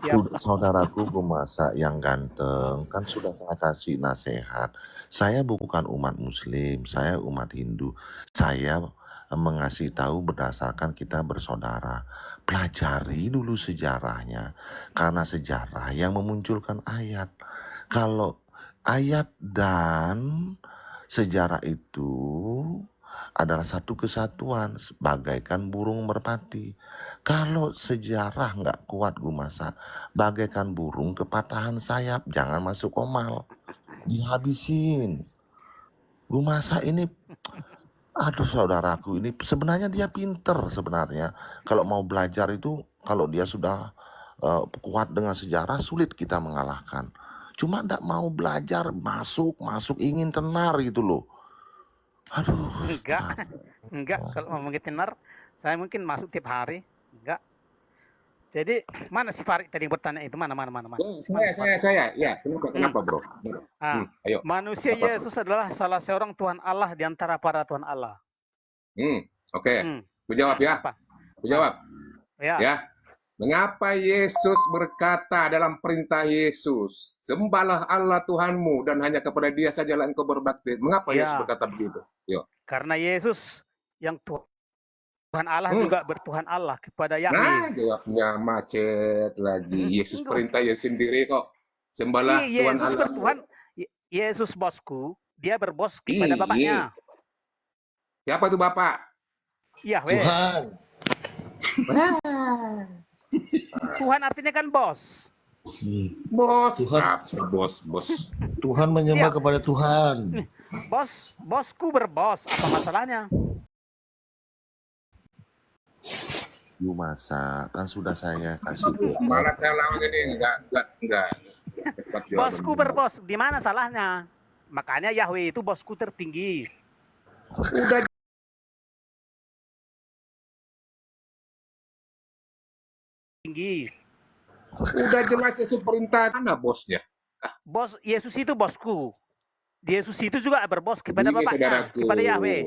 Tiap Saudaraku Kumasa yang ganteng, kan sudah saya kasih nasihat. Saya bukan umat Muslim, saya umat Hindu. Saya mengasih tahu berdasarkan kita bersaudara. Pelajari dulu sejarahnya, karena sejarah yang memunculkan ayat. Kalau ayat dan sejarah itu adalah satu kesatuan, bagaikan burung merpati. Kalau sejarah nggak kuat Gumasa, bagaikan burung kepatahan sayap, jangan masuk komal, dihabisin. Gumasa ini, aduh saudaraku, ini sebenarnya dia pinter sebenarnya. Kalau mau belajar itu, kalau dia sudah kuat dengan sejarah, sulit kita mengalahkan. Cuma nggak mau belajar, masuk ingin tenar gitu loh. Aduh. enggak kalau mau tenar, saya mungkin masuk tiap hari. Enggak. Jadi mana si Farid tadi yang bertanya itu? Mana? Saya. Ya, kenapa bro? Ayo. Manusia Apa? Yesus adalah salah seorang Tuhan Allah di antara para Tuhan Allah. Oke. Ku jawab ya. Apa? Ku jawab. Ya. Ya. Mengapa Yesus berkata dalam perintah Yesus, sembahlah Allah Tuhanmu dan hanya kepada Dia sajalah engkau berbakti. Mengapa Ya. Yesus berkata begitu? Yuk. Karena Yesus yang Tuhan Allah juga bertuhan Allah kepada Nah, Yahweh. jawabnya macet lagi. Yesus perintah Yesus sendiri kok. Sembahlah Tuhan Yesus Allah. bertuhan. Yesus bosku, dia berbos kepada Iya. Bapaknya. Siapa itu Bapak? Yahweh. Tuhan. Tuhan artinya kan bos. Bos. Tuhan. Apa bos? Tuhan menyembah Iya. kepada Tuhan. Bosku berbos, apa masalahnya? Gumasa, kan sudah saya kasih Malah saya lawan ini enggak. Cepat jawab. Bosku berbos, di mana salahnya? Makanya Yahweh itu bosku tertinggi. Udah Tinggi. Udah jelas Yesus perintah mana bosnya? Bos Yesus itu bosku. Yesus itu juga berbos kepada Begini, Bapaknya, saudaraku. kepada Yahweh.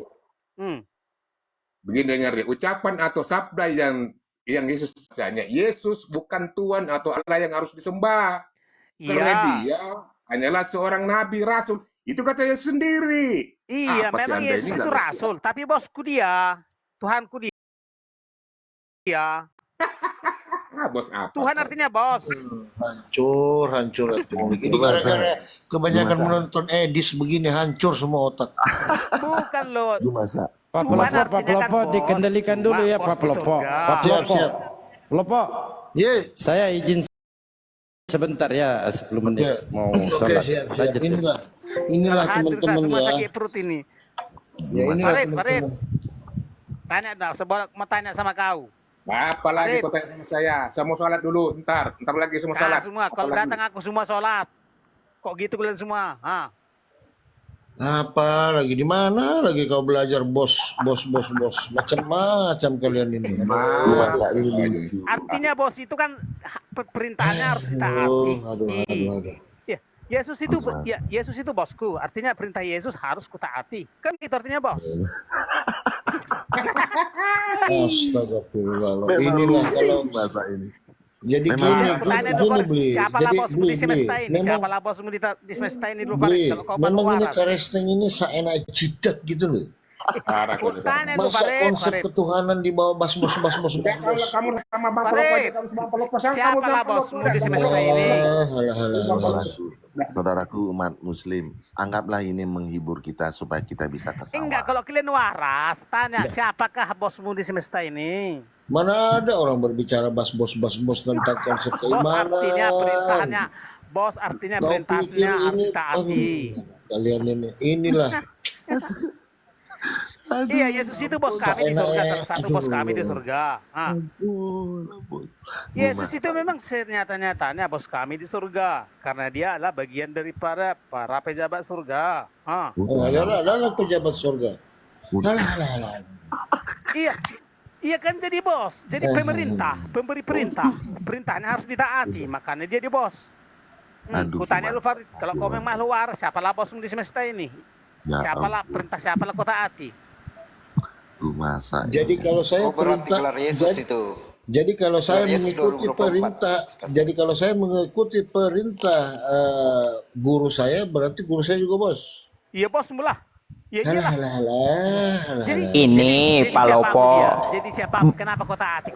Begini dengar deh, ucapan atau sabda yang Yesus tanya, Yesus bukan Tuhan atau Allah yang harus disembah. Karena Iya. Dia hanyalah seorang nabi rasul. Itu kata Yesus sendiri. Iya, Apa sih memang Anda Yesus ini itu nggak- rasul, tapi bosku dia, Tuhanku dia. bos apa? Tuhan artinya bos. Hancur. Ini gara-gara kebanyakan menonton Edis begini hancur semua otak. Bukan loh. Gumasa. Pak Tuhan Pelopo, artinya Pak Pelopo, kan bos. dikendalikan dulu ya Bos Pak di Pelopo. surga. Pak Pelopo. Siap. Pelopo, Ye. saya izin sebentar ya, 10 menit Oke. mau Oke, sholat. siap. Lanjut ya. Inilah Hancur saya teman-teman semua ya. sakit perut ini. Ya inilah Farid. teman-teman. Tanya dah, mau tanya sama kau. Apa lagi kau tanya sama saya? Saya mau sholat dulu, ntar lagi semua sholat. Semua, kalau Apa lagi? datang aku semua sholat. Kok gitu kalian semua? Apa lagi di mana lagi kau belajar bos macam-macam kalian ini. Gumasa ini. Artinya bos itu kan perintahnya harus ditaati. Aduh. Ya, Yesus itu bosku. Artinya perintah Yesus harus kutaati. Kan itu artinya bos. Astagfirullah. Inilah kalau Gumasa ini. jadi Memang- gini beli. Siapalah Jadi bosmu di semesta ini? memang Siapalah bosmu di semesta ini dulu beli. Farid? Kalau kau Memang baru ini waras. Karesteng ini seenak jidat gitu loh. Parah kau. Tanya dulu Masa konsep Farid. ketuhanan di bawah bos. Ya, kalau kamu sama Bang Farid. Pelopor aja, kamu sama Pelopor, sama kamu Siapalah sama bosmu Pelopor. di semesta ini? Halah. Saudaraku umat Muslim, anggaplah ini menghibur kita supaya kita bisa Enggak, tertawa. kalau kalian waras, tanya siapakah bosmu di semesta ini? Mana ada orang berbicara bos tentang konsep Bos artinya perintahnya. keimanan. Bos artinya Kau perintahnya pikir harus ini ditaati. kalian inilah Iya, Yesus itu bos kami di surga, salah satu bos kami di surga. Yesus itu memang senyata-nyatanya bos kami di surga, karena dia adalah bagian daripada para pejabat surga. adalah pejabat surga. Halah, halah, halah. Iya, iya kan jadi bos, jadi pemerintah, pemberi perintah, perintahnya harus ditaati, makanya dia di bos. Aduh, Kutanya lu gimana? Farid, kalau kau memang makhluk waras, siapalah bosmu di semesta ini? Ya Siapalah perintah siapalah kau taati? ampun, masa Jadi kalau saya Oh berat perintah, gelar Yesus jadi, itu. jadi kalau saya Gelar Yesus mengikuti 2024. perintah, jadi kalau saya mengikuti perintah guru saya, berarti guru saya juga bos. Iya bos mula. Ya Halah, iyalah. halah, halah, halah, Jadi, halah. Ini jadi Pak siapa Lopo. dia? Jadi siapa? Kenapa kau taati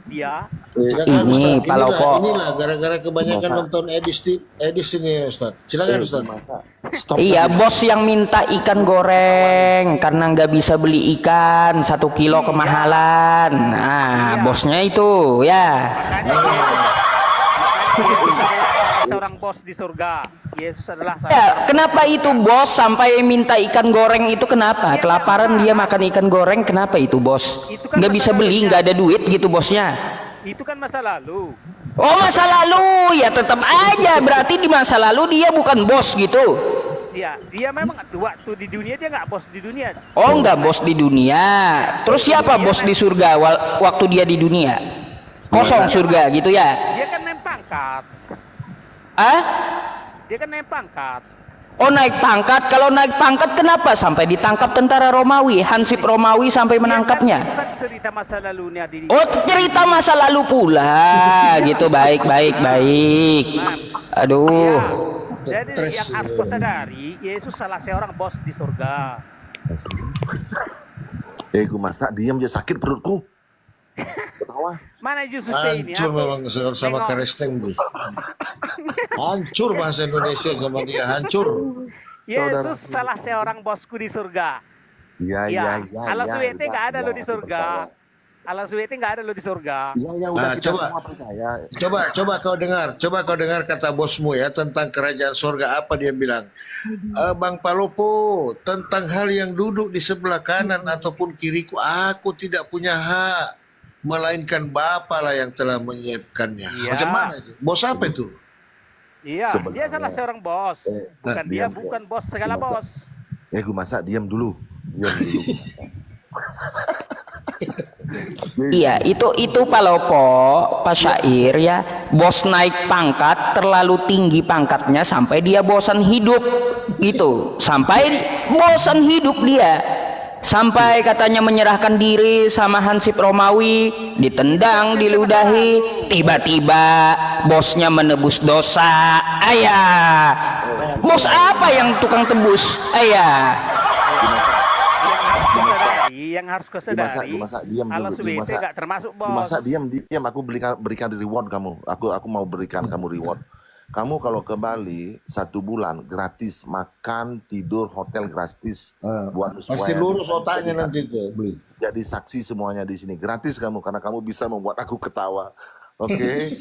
dia? Silakan Ini, Ustaz, Pak Lopo. inilah gara-gara kebanyakan Masa- nonton Edis ini Ustaz. Silakan Ustaz. Stop Iya, tadi. bos yang minta ikan goreng karena nggak bisa beli ikan 1 kilo kemahalan. Nah, bosnya itu ya. Makanya Yesus adalah seorang bos di surga. Yesus adalah Ya, kenapa itu bos sampai minta ikan goreng itu kenapa? Kelaparan dia makan ikan goreng, kenapa itu bos? Itu kan Nggak bisa beli, nggak ada duit gitu bosnya. itu kan masa lalu. Oh, masa lalu ya tetap aja berarti di masa lalu dia bukan bos gitu. Iya, dia memang waktu di dunia dia nggak bos di dunia. Oh, nggak bos di dunia. Terus siapa bos di surga waktu dia di dunia? Kosong surga gitu ya? Dia kan naik pangkat. Ah? Dia kan naik pangkat. Oh, naik pangkat. Kalau naik pangkat kenapa sampai ditangkap tentara Romawi? Hansip Romawi sampai menangkapnya. Itu kan cerita masa lalunya di. Oh, cerita masa lalu pula gitu. Baik. Aduh. Jadi yang harus kau sadari, Yesus salah seorang bos di surga. Gue masak diam aja, sakit perutku. Ketawa. Mana Yesus ini? Hancur memang sama Karesteng Bu. Hancur bahasa Indonesia sama dia, hancur. Yesus salah seorang bosku di surga. Iya. Alas WT udah, nggak ada ya, lo di aku surga. percaya. Alas WT nggak ada lo di surga. Iya, udah Nah, kita coba. semua percaya. Coba kau dengar kata bosmu ya tentang kerajaan surga, apa dia bilang. Bang Palopo, tentang hal yang duduk di sebelah kanan ataupun kiriku, aku tidak punya hak, melainkan Bapa lah yang telah menyiapkannya. Iya. Macam mana itu? Bos apa itu? Iya, dia Sebenarnya. salah seorang bos. Bukan dia, diam. bukan bos segala bos. Gue masak diam dulu. Iya, itu Pak Lopo, Pak Syair ya. Bos naik pangkat terlalu tinggi pangkatnya sampai dia bosan hidup gitu. Sampai bosan hidup dia. Sampai katanya menyerahkan diri sama Hansip Romawi, ditendang, diludahi, tiba-tiba bosnya menebus dosa. Ayah. Bos apa yang tukang tebus? Ayah. Yang harus kau sadari, Gua masak, diam dulu. Alas WT nggak termasuk bos. Masak diam. Aku berikan reward kamu. Aku mau berikan kamu reward. Kamu kalau ke Bali 1 bulan gratis makan, tidur, hotel gratis. Buat Pasti supaya lurus otaknya nanti tuh beli. jadi saksi semuanya di sini. Gratis kamu karena kamu bisa membuat aku ketawa. Oke.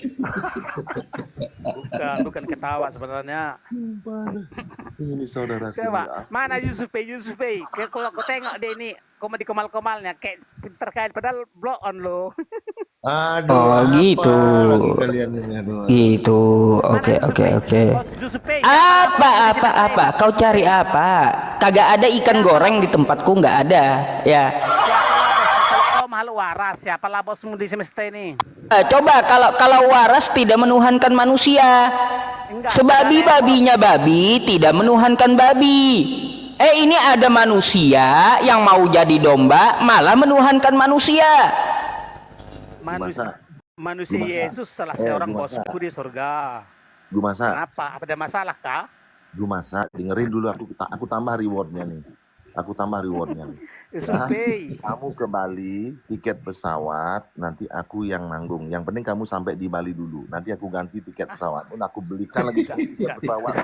Bukan ketawa sebenarnya. Ini saudara. Coba, mana Yusuf? Kalau kau tengok deh ini, komedi komal-komalnya kayak terkait padahal blow on lo. Aduh, Oh, apa gitu. lagi kalian ini, aduh. Gitu. Oke. Apa? Kau cari apa? Kagak ada ikan goreng di tempatku, nggak ada. Ya. Kalau makhluk waras, siapalah bosmu di semesta ini? Coba kalau waras tidak menuhankan manusia. Enggak. Sebabi-babinya babi tidak menuhankan babi. Ini ada manusia yang mau jadi domba malah menuhankan manusia. Manusia Yesus salah seorang bosku di surga. Gue masak. Kenapa? Ada masalah kah? Gue masak. Dengerin dulu aku tambah rewardnya nih. Yusuf, Kamu ke Bali, tiket pesawat, nanti aku yang nanggung. Yang penting kamu sampai di Bali dulu. Nanti aku ganti tiket pesawat. Aku belikan lagi tiket pesawat.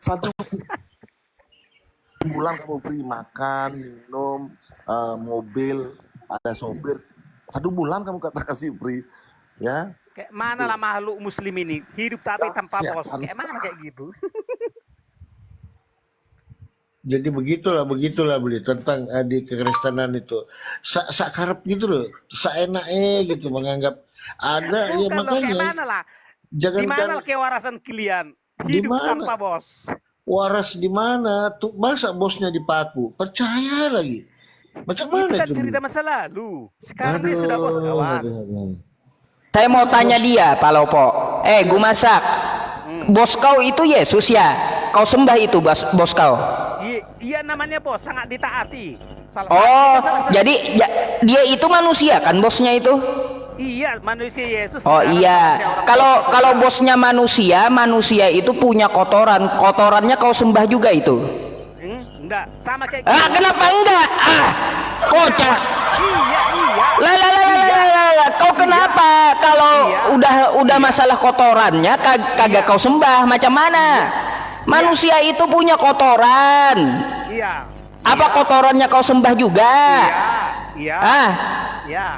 1 bulan kamu free makan, minum, mobil, ada sopir. 1 bulan kamu kasih free, ya. Kayak mana lah makhluk muslim ini hidup tapi tanpa bos? Siapan. Kayak mana kayak gitu? Jadi begitulah beli tentang di kekristenan itu. Sakarep gitu loh, saenake gitu menganggap ada ya Bukan loh, kayak makanya mana lah? jangan Di mana kewarasan kalian? Di Hidup mana? tanpa bos. waras di mana? Tuh masa bosnya dipaku? Percaya lagi. Macam Itu mana kan coba? cerita masa lalu. Sekarang dia sudah bos kawan. aduh. Saya mau tanya dia, Pak Lopo. Gu masak. Bos kau itu Yesus ya? Kau sembah itu bos kau? Iya namanya bos, sangat ditaati. Oh, jadi dia itu manusia kan bosnya itu? Iya, manusia Yesus. Oh Sekarang iya. manusia orang Kalau bosnya manusia itu punya kotoran. Kotorannya kau sembah juga itu? enggak, sama kayak Kenapa enggak? Kocak. Iya. Lah, kau kenapa kalau udah masalah kotorannya kagak kau sembah? Macam mana? Manusia itu punya kotoran. Iya. Apa kotorannya kau sembah juga? Iya. Iya.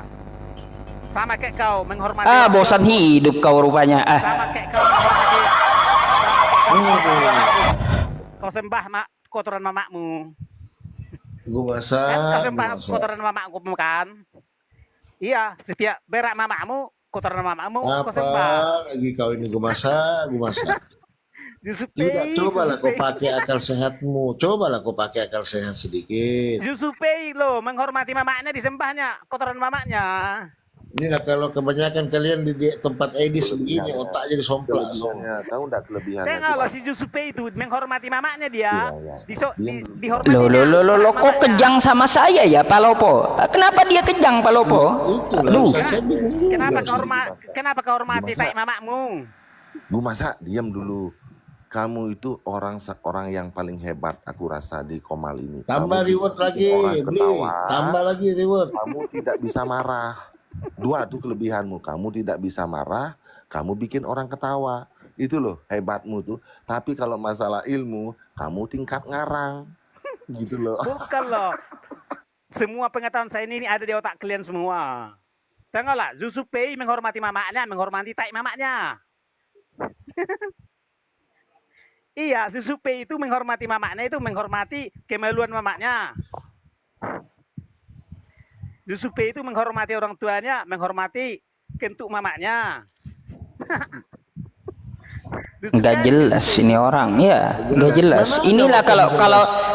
Sama kayak kau menghormati. Bosan hidup kau rupanya. Sama kayak kau kau sembah kotoran mamakmu. Gue Kau masak. sembah kotoran mamakmu kan? Iya, setiap berak mamakmu, kotoran mamakmu kau sembah. Apa lagi kau ini gue masak. Tidak, cobalah kau pakai akal sehatmu. Cobalah kau pakai akal sehat sedikit. Jusupei lo menghormati mamaknya disembahnya kotoran mamaknya. Inilah kalau kebanyakan kalian di tempat Edis begini otaknya disomplak. Tahu enggak kelebihannya? Tengoklah si Jusupei itu menghormati mamaknya dia. Dihormati. Lo kok kejang sama saya ya Pak Lopo? Kenapa dia kejang Pak Lopo? Itulah saya bingung juga. Kenapa kau hormati tai mamakmu? Bu Masa, diam dulu. Kamu itu orang yang paling hebat aku rasa di Komal ini. Tambah Kamu reward bisa lagi, bikin orang beli. ketawa. Tambah lagi reward. Kamu tidak bisa marah. Dua tuh kelebihanmu. Kamu tidak bisa marah, kamu bikin orang ketawa. Itu loh hebatmu tuh. Tapi kalau masalah ilmu, kamu tingkat ngarang. Gitu loh. Bukan loh. Semua pengetahuan saya ini ada di otak kalian semua. Tengoklah, Jusupei menghormati mamaknya, menghormati tai mamaknya. Iya, Jusupei itu menghormati mamaknya, itu menghormati kemaluan mamaknya. Jusupei itu menghormati orang tuanya, menghormati kentuk mamaknya. Nggak jelas ini orang ya, nggak jelas. Inilah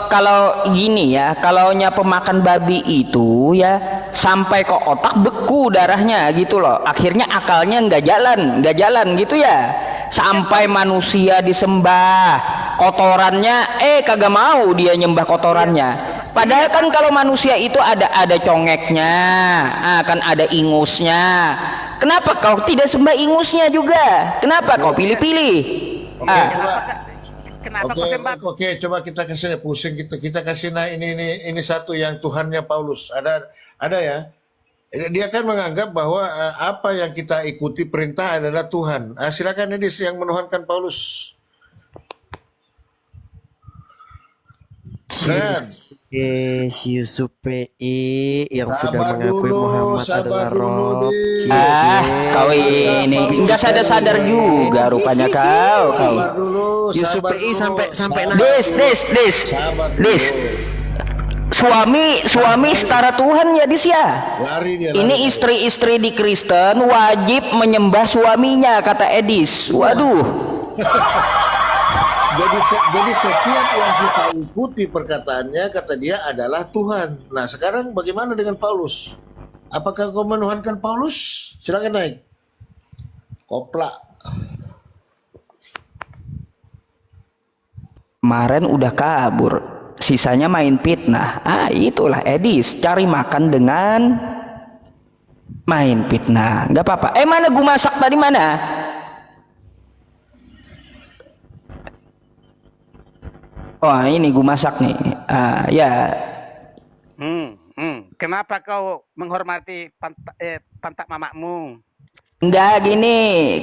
kalau gini ya, kalaunya pemakan babi itu ya sampai ke otak beku darahnya gitu loh. Akhirnya akalnya nggak jalan gitu ya. Sampai manusia disembah kotorannya, kagak mau dia nyembah kotorannya. Padahal kan kalau manusia itu ada congeknya, kan ada ingusnya. Kenapa kau tidak sembah ingusnya juga? Kenapa kau pilih-pilih? Kenapa kau sembah? Oke, coba kita kasih pusing kita kasih ini satu yang Tuhannya Paulus. Ada ya. Dia kan menganggap bahwa apa yang kita ikuti perintah adalah Tuhan. Silakan Edis yang menuhankan Paulus. Si Yusuf PI yang sudah Sabar mengakui dulu, Muhammad adalah Rob. Kau ini nggak sadar juga rupanya kau. Sabar dulu. Yusuf sabar PI dulu. sampai Sabar dulu. Suami setara Tuhan ya Dis ya. Ini istri-istri di Kristen wajib menyembah suaminya kata Edis. Waduh. Jadi setiap yang kita ikuti perkataannya kata dia adalah Tuhan. Nah sekarang bagaimana dengan Paulus? Apakah kau menuhankan Paulus? Silakan naik. Koplak. Kemarin udah kabur, sisanya main fitnah. Itulah Edis, cari makan dengan main fitnah. Gak apa-apa. Mana gua masak tadi mana? Wah ini gua masak nih. Ya. Kenapa kau menghormati pantat mamakmu? Enggak gini,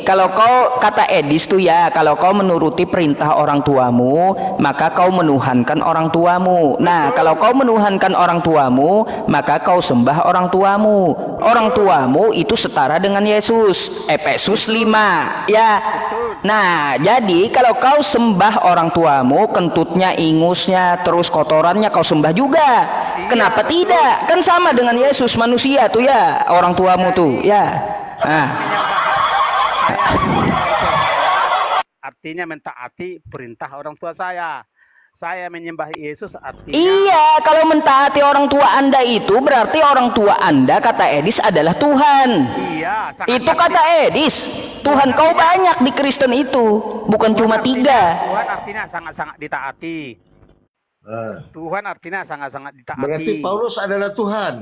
kalau kau kata Edis tuh ya, kalau kau menuruti perintah orang tuamu, maka kau menuhankan orang tuamu. Nah, kalau kau menuhankan orang tuamu, maka kau sembah orang tuamu. Orang tuamu itu setara dengan Yesus. Efesus 5, ya. Nah, jadi kalau kau sembah orang tuamu, kentutnya, ingusnya, terus kotorannya kau sembah juga. Kenapa tidak? Kan sama dengan Yesus manusia tuh ya, orang tuamu tuh, ya. artinya mentaati perintah orang tua saya. Saya menyembah Yesus artinya Iya, kalau mentaati orang tua Anda itu berarti orang tua Anda, kata Edis, adalah Tuhan. iya. Itu kata Edis. Tuhan kau banyak di Kristen itu, bukan cuma 3. Tuhan artinya sangat-sangat ditaati. Ah, Tuhan artinya sangat-sangat ditaati. berarti Paulus adalah Tuhan.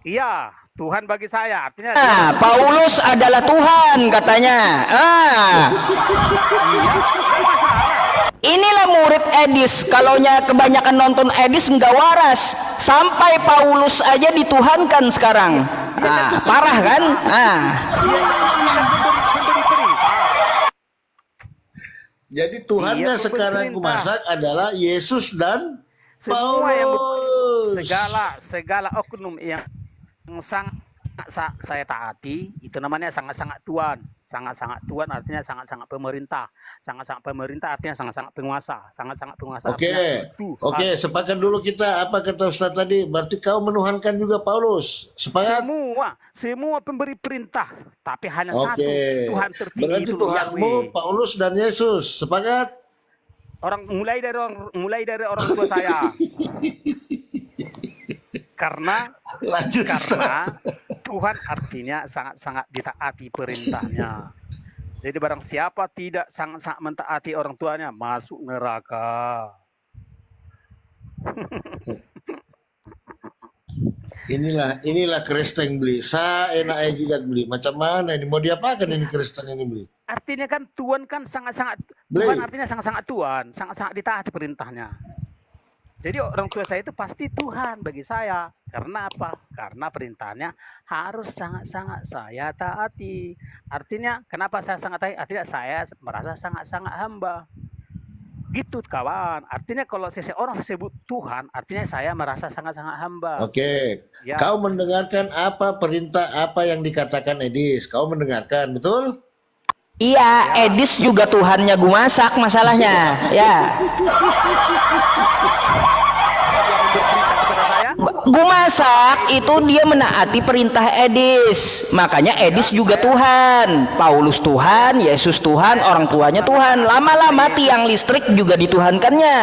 Iya, Tuhan bagi saya artinya. Nah, Paulus adalah Tuhan katanya. Inilah murid Edis. Kalaunya kebanyakan nonton Edis nggak waras. Sampai Paulus aja dituhankan sekarang. Parah kan? Jadi Tuhannya Iya, sekarang pemerintah. kumasak adalah Yesus dan Semua yang Paulus. segala oknum yang sangat saya taati itu namanya sangat-sangat Tuhan. Sangat-sangat Tuhan artinya sangat-sangat pemerintah. Sangat-sangat pemerintah artinya sangat-sangat penguasa. Sangat-sangat penguasa Oke, artinya Tuhan. oke, sepakat dulu kita. Apa kata Ustaz tadi? Berarti kau menuhankan juga Paulus. Sepakat? Semua pemberi perintah, tapi hanya Oke. satu Tuhan tertinggi Berarti itu Tuhanmu Yahweh. Paulus dan Yesus. Sepakat? Mulai dari orang tua saya. karena Lanjut. Tuhan artinya sangat-sangat ditaati perintahnya. Jadi barang siapa tidak sangat-sangat mentaati orang tuanya masuk neraka. Inilah Kristen beli. Saya enaknya juga beli. Macam mana ini? Mau diapakan ini Kristen ini beli? Artinya kan Tuhan kan sangat-sangat Beli. Tuhan artinya sangat-sangat Tuhan, sangat-sangat ditaati perintahnya. Jadi orang tua saya itu pasti Tuhan bagi saya. Karena apa? Karena perintahnya harus sangat-sangat saya taati. Artinya kenapa saya sangat taati? Artinya saya merasa sangat-sangat hamba. Gitu kawan. Artinya kalau seseorang sebut Tuhan, artinya saya merasa sangat-sangat hamba. Oke. Ya. Kau mendengarkan apa perintah apa yang dikatakan Edis? Kau mendengarkan, betul? Iya, Edis juga Tuhannya Gumasak masalahnya. Ya. Gumasak itu dia menaati perintah Edis. Makanya Edis juga Tuhan. Paulus Tuhan, Yesus Tuhan, orang tuanya Tuhan. Lama-lama tiang listrik juga dituhankannya.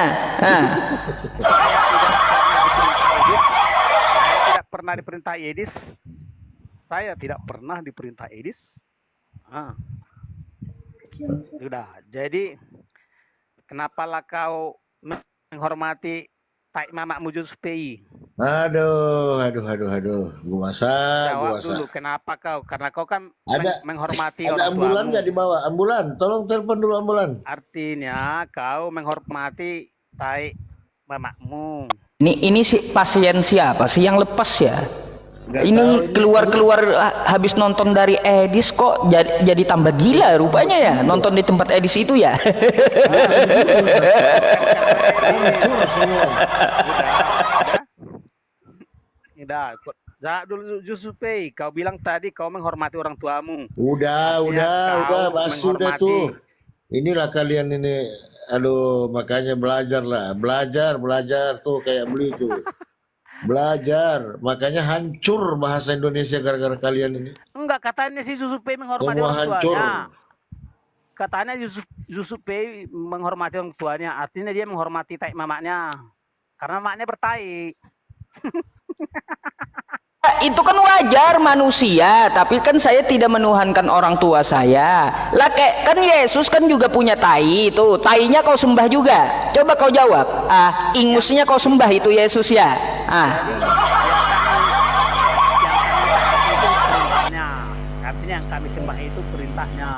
Saya tidak pernah diperintah Edis. Saya tidak pernah diperintah Edis. Sudah. Jadi kenapalah kau menghormati tai mamakmu Yusuf PI? Aduh. Gua Jawab masak. dulu, kenapa kau? Karena kau kan Ada- menghormati Ada orang ambulan tuamu. nggak di bawah? Ambulan, tolong telepon dulu ambulan. Artinya kau menghormati tai mamakmu. Ini si pasien siapa sih yang lepas ya? Nggak Ini tahu, keluar habis nonton dari Edis kok jadi tambah gila rupanya ya nonton di tempat Edis itu ya. hancur semua. Udah. Jawab dulu Yusuf PI. Kau bilang tadi kau menghormati orang tuamu. Udah, kau basuh udah menghormati. tuh. Inilah kalian ini, aduh, makanya belajar tuh kayak beli tuh. Belajar, makanya hancur bahasa Indonesia gara-gara kalian ini. Enggak, katanya si Yusuf PI menghormati Semua orang hancur. tuanya. Katanya Yusuf PI menghormati orang tuanya. Artinya dia menghormati tai mamaknya. Karena mamaknya bertai. Itu kan wajar manusia, tapi kan saya tidak menuhankan orang tua saya. Lah kayak kan Yesus kan juga punya tai itu. Tainya kau sembah juga. Coba kau jawab. Ingusnya kau sembah itu Yesus ya. Perintahnya. Artinya yang kami sembah itu perintahnya.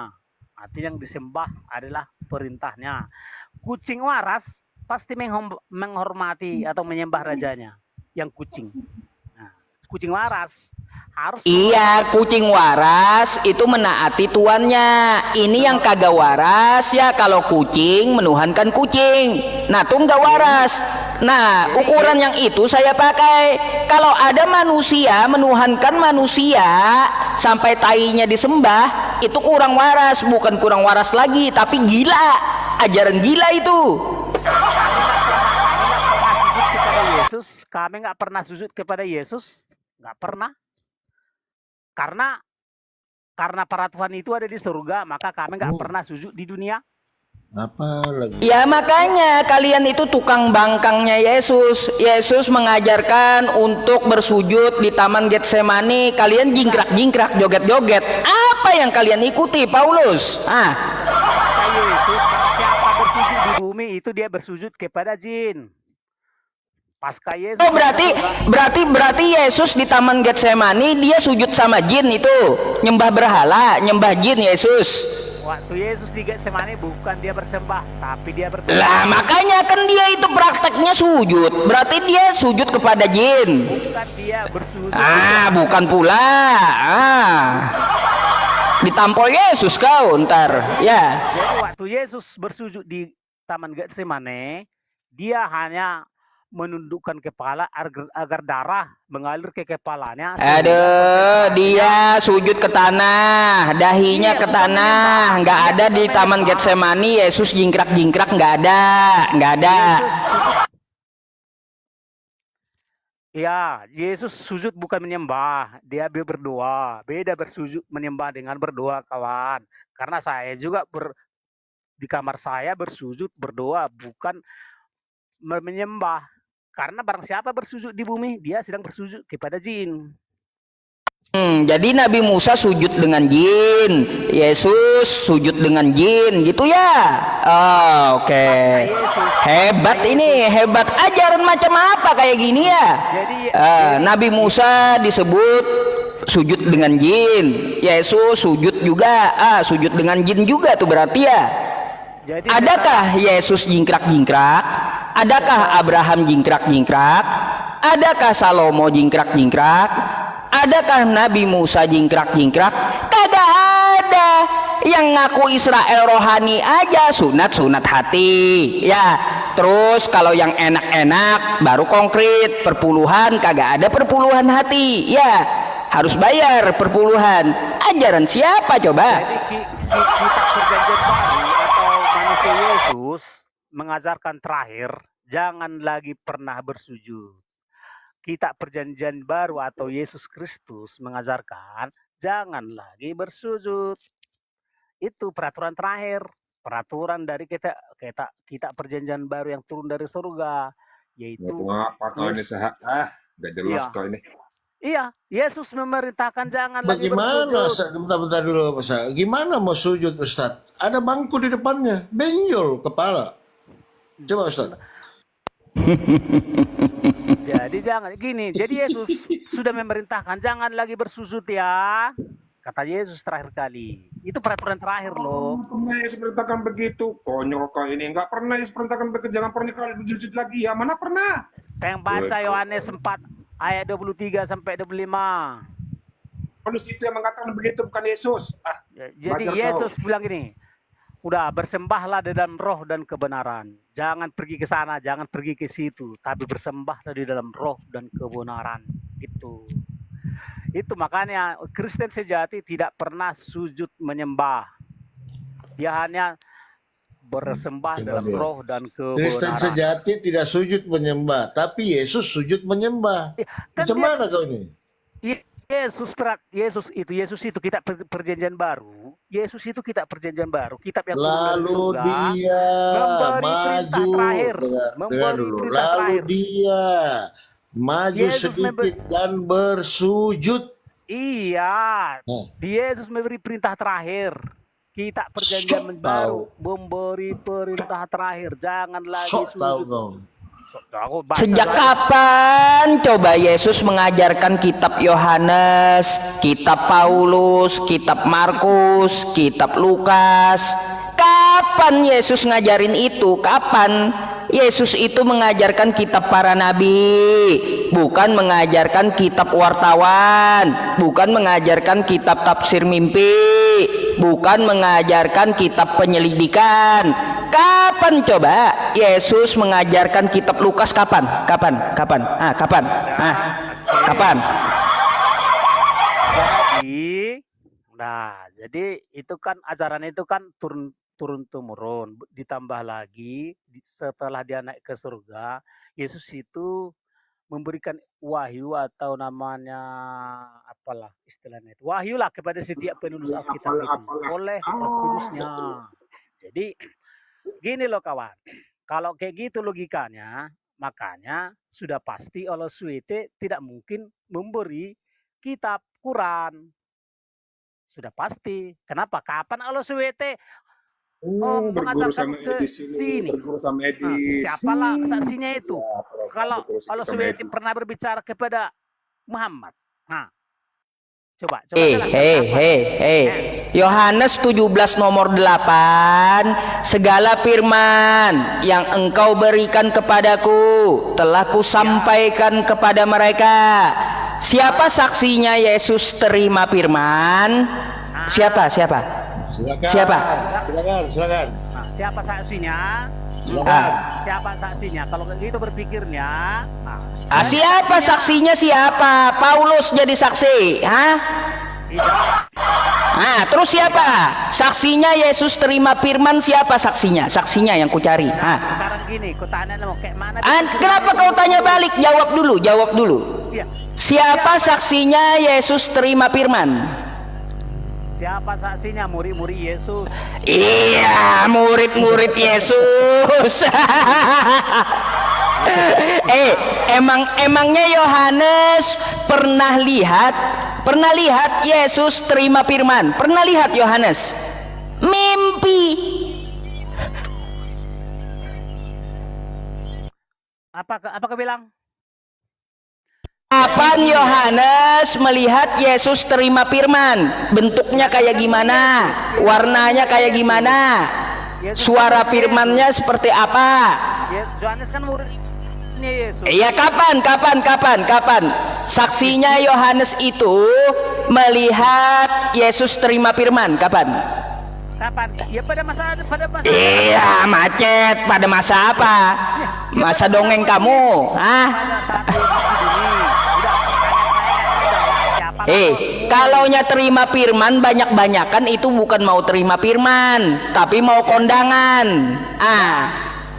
Artinya yang disembah adalah perintahnya. Kucing waras pasti menghormati atau menyembah rajanya. Yang kucing. Nah, kucing waras harus. Iya, kucing waras itu menaati tuannya. Ini yang kagak waras ya kalau kucing menuhankan kucing. Nah, tuh nggak waras. Nah, ukuran yang itu saya pakai. Kalau ada manusia menuhankan manusia sampai tainya disembah, itu kurang waras. Bukan kurang waras lagi, tapi gila. Ajaran gila itu. Kami nggak pernah sujud kepada Yesus, nggak pernah. Karena para Tuhan itu ada di surga, maka kami nggak pernah sujud di dunia. Apa lagi? Ya makanya kalian itu tukang bangkangnya Yesus. Yesus mengajarkan untuk bersujud di Taman Getsemani, kalian jingkrak-jingkrak, joget-joget. Apa yang kalian ikuti, Paulus? Kata Yesus, siapa bersujud di bumi itu dia bersujud kepada jin. Pasca Yesus. Oh berarti Yesus di Taman Getsemani dia sujud sama jin itu, nyembah berhala, nyembah jin Yesus. Waktu Yesus di Getsemani bukan dia bersembah, tapi dia berdoa. Lah makanya kan dia itu prakteknya sujud. Berarti dia sujud kepada jin. Bukan dia bersujud. Bukan pula. Ditampol Yesus kau ntar. Ya. Jadi waktu Yesus bersujud di Taman Getsemani, dia hanya menundukkan kepala agar darah mengalir ke kepalanya. Aduh, dia sujud ke tanah, dahinya ke tanah. Nggak ada di Taman Getsemani Yesus jingkrak-jingkrak, nggak ada. Ya, Yesus sujud bukan menyembah, dia berdoa. Beda bersujud menyembah dengan berdoa, kawan. Karena saya juga di kamar saya bersujud berdoa, bukan menyembah. Karena barang siapa bersujud di bumi, dia sedang bersujud kepada jin. Jadi Nabi Musa sujud dengan jin, Yesus sujud dengan jin, gitu ya? Oke. Hebat ajaran macam apa kayak gini ya? Nabi Musa disebut sujud dengan jin, Yesus sujud juga, sujud dengan jin juga tuh berarti ya. Adakah Yesus jingkrak-jingkrak? Adakah Abraham jingkrak-jingkrak? Adakah Salomo jingkrak-jingkrak? Adakah Nabi Musa jingkrak-jingkrak? Kagak ada. Yang ngaku Israel rohani aja sunat hati. Ya, terus kalau yang enak-enak baru konkret, perpuluhan kagak ada perpuluhan hati. Ya, harus bayar perpuluhan. Ajaran siapa coba? Jadi kitab perjanjian baru atau manusia Yesus mengajarkan terakhir, jangan lagi pernah bersujud. Kitab perjanjian baru atau Yesus Kristus mengajarkan, jangan lagi bersujud. Itu peraturan terakhir, peraturan dari kitab perjanjian baru yang turun dari surga, yaitu Apa kau ini udah jelas kau ini. Iya, Yesus memerintahkan jangan lagi Bagaimana? bersujud. Bentar dulu, Pak. Gimana mau sujud, Ustaz? Ada bangku di depannya, benjol kepala. Coba, Ustaz. Jadi jangan gini. Jadi Yesus sudah memerintahkan jangan lagi bersujud ya. Kata Yesus terakhir kali. Itu peraturan terakhir loh. Pernah Yesus perintahkan begitu? Konyol kau ini. Enggak pernah Yesus perintahkan begitu. Jangan pernah kali bersujud lagi ya. Mana pernah? Yang baca Yohanes 4 ayat 23 sampai 25. Paulus itu yang mengatakan begitu, bukan Yesus. Jadi Yesus bilang gini, udah bersembahlah di dalam roh dan kebenaran. Jangan pergi ke sana, jangan pergi ke situ, tapi bersembahlah di dalam roh dan kebenaran. Itu makanya Kristen sejati tidak pernah sujud menyembah. Dia hanya bersembah dalam roh dan kebenaran. Kristen sejati tidak sujud menyembah, tapi Yesus sujud menyembah. Macam mana kau ini? Yesus itu kitab perjanjian baru. Yesus itu kitab perjanjian baru, kitab yang lalu dia maju dia maju sedikit dan bersujud. Iya, Yesus memberi perintah terakhir. Kitab perjanjian baru memberi perintah terakhir, jangan lagi sujud. Sejak kapan coba Yesus mengajarkan kitab Yohanes, kitab Paulus, kitab Markus, kitab Lukas? Kapan Yesus ngajarin itu? Kapan? Yesus itu mengajarkan kitab para nabi, bukan mengajarkan kitab wartawan, bukan mengajarkan kitab tafsir mimpi, bukan mengajarkan kitab penyelidikan. Kapan coba Yesus mengajarkan kitab Lukas? Kapan? Kapan? Jadi itu kan ajaran itu kan turun temurun, ditambah lagi setelah dia naik ke surga, Yesus itu memberikan wahyu atau namanya apalah istilahnya itu, wahyu lah kepada setiap penulis Alkitab itu oleh Roh Kudusnya. Jadi Gini loh kawan, kalau kayak gitu logikanya, makanya sudah pasti Allah SWT tidak mungkin memberi kitab Quran. Sudah pasti. Kenapa? Kapan Allah SWT Berguru mengatakan sama ke Edis ini, sini? berguru sama Nah, Edis. siapalah saksinya itu? Ya, Kalau berguru Allah sama SWT Edis. pernah berbicara kepada Muhammad. Nah, coba Hei, jelaskan hei, kapan. hei, hei. Yohanes 17 nomor 8, segala firman yang engkau berikan kepadaku telah kusampaikan kepada mereka. Siapa saksinya Yesus terima firman? Siapa? Silakan. Siapa? Silakan. Nah, siapa saksinya? Silakan. Siapa saksinya? Kalau begitu berpikirnya, Siapa saksinya siapa? Paulus jadi saksi, hah? Terus siapa? Saksinya Yesus terima firman, siapa saksinya? Saksinya yang ku cari. sekarang gini, ku tanya mau kayak mana? Kenapa kau tanya balik? Jawab dulu. Iya. Siapa saksinya Yesus terima firman? Siapa saksinya? Murid-murid Yesus. Iya, murid-murid Yesus. Emangnya Yohanes pernah lihat Yesus terima firman? Pernah lihat Yohanes? Mimpi. Apa kau bilang? Kapan Yohanes melihat Yesus terima firman? Bentuknya kayak gimana? Warnanya kayak gimana? Suara firmannya seperti apa? Yohanes kan muridnya Yesus. Iya, kapan? Saksinya Yohanes itu melihat Yesus terima firman kapan? Kapan? Ya pada masa. Iya, macet. Pada masa apa? Masa dongeng kamu? Kalaunya terima firman banyak-banyakan itu bukan mau terima firman, tapi mau kondangan.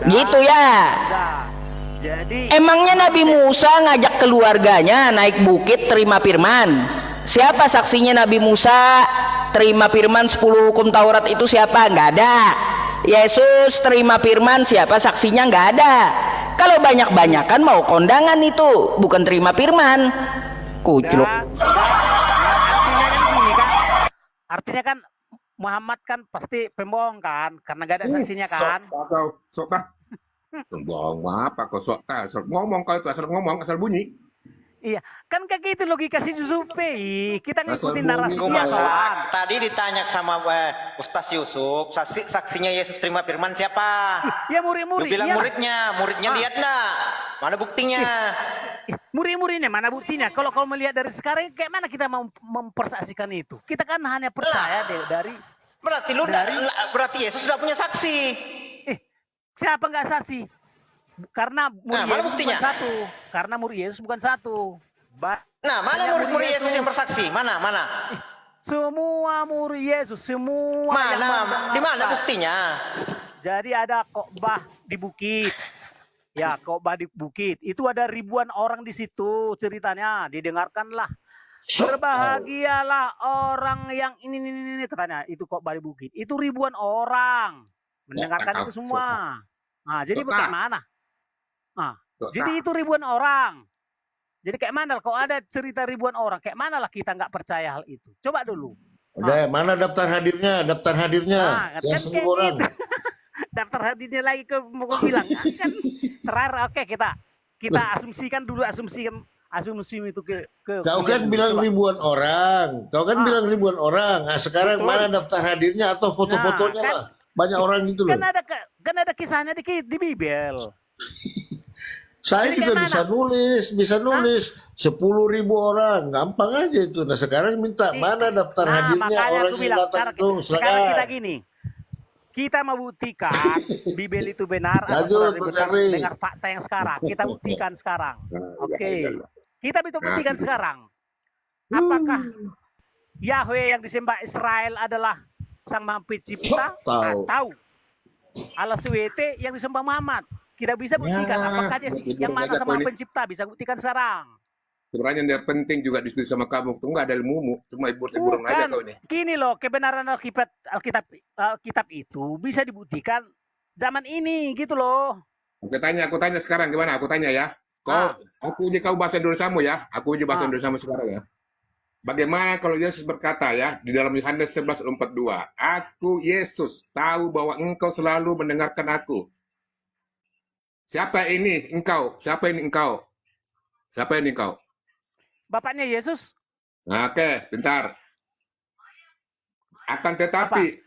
Gitu ya. Jadi Emangnya Nabi Musa ngajak keluarganya naik bukit terima firman? Siapa saksinya Nabi Musa terima firman 10 hukum Taurat itu siapa? Nggak ada. Yesus terima firman, siapa saksinya? Nggak ada. Kalau banyak-banyakan mau kondangan itu, bukan terima firman. Kucluk. Artinya kan Muhammad kan pasti pembohong kan, karena gak ada saksinya kan. Sok tak. Pembohong apa kau sok tak? Asal ngomong kau itu asal ngomong asal bunyi. Iya, kan kayak gitu logika si Yusufe. Kita ngikutin Asal narasinya bunyi. kawan. Tadi ditanya sama Ustaz Yusuf, saksinya Yesus terima firman siapa? Ya murid-murid. Lu bilang muridnya lihat nggak? Mana buktinya? Murid-muridnya mana buktinya? Kalau melihat dari sekarang, kayak mana kita mau mempersaksikan itu? Kita kan hanya percaya dari. Berarti Yesus sudah punya saksi. Siapa nggak saksi? Karena murid mana Yesus buktinya? bukan satu. Karena murid Yesus bukan satu. Mana murid-murid Yesus yang bersaksi? Mana? Semua murid Yesus, semua. Di mana buktinya? Jadi ada khotbah di bukit. Ya, khotbah di bukit. Itu ada ribuan orang di situ ceritanya. Didengarkanlah. Berbahagialah orang yang ini katanya. Itu khotbah di bukit. Itu ribuan orang mendengarkan itu semua. Nah, jadi bagaimana? Jadi itu ribuan orang. Jadi kayak mana kalau ada cerita ribuan orang, kayak mana lah kita nggak percaya hal itu? Coba dulu. Mana daftar hadirnya? Kan Yang 10 orang. gitu. Daftar hadirnya lagi ke mau bilang kan terakhir oke kita asumsikan dulu asumsi itu ke Kau kan bilang ribuan orang. Nah, sekarang betul. mana daftar hadirnya atau foto-fotonya Nah, lah? Banyak orang gitu loh. kan ada kisahnya di Bibel. Saya Jadi juga kayak bisa nulis 10.000 orang, gampang aja itu. Nah sekarang minta mana daftar hadirnya makanya orang aku yang bilang, datang itu. sekarang kita Silakan. gini. Kita membuktikan Bibel itu benar atau Lanjut, tidak Bang benar Charlie. dengan fakta yang sekarang. Kita buktikan sekarang. Oke. Ya. Kita bisa buktikan sekarang. Apakah Yahweh yang disembah Israel adalah Sang Maha Pencipta Tahu. atau Allah SWT yang disembah Muhammad? Kita bisa buktikan apakah dia yang mana Sang Maha Pencipta, bisa buktikan sekarang. Sebenarnya yang penting juga diskusi sama kamu. Itu nggak ada ilmumu, cuma hibur-hiburan aja kau ini. Gini loh, kebenaran Alkitab itu bisa dibuktikan zaman ini gitu loh. Aku tanya sekarang gimana? Aku tanya ya. Aku uji kau bahasa Indonesiamu ya. Aku uji bahasa Indonesiamu sekarang ya. Bagaimana kalau Yesus berkata ya di dalam Yohanes 11:42, Aku Yesus tahu bahwa engkau selalu mendengarkan aku. Siapa ini engkau? Siapa ini engkau? Siapa ini engkau? Bapaknya Yesus. Oke, bentar. Akan tetapi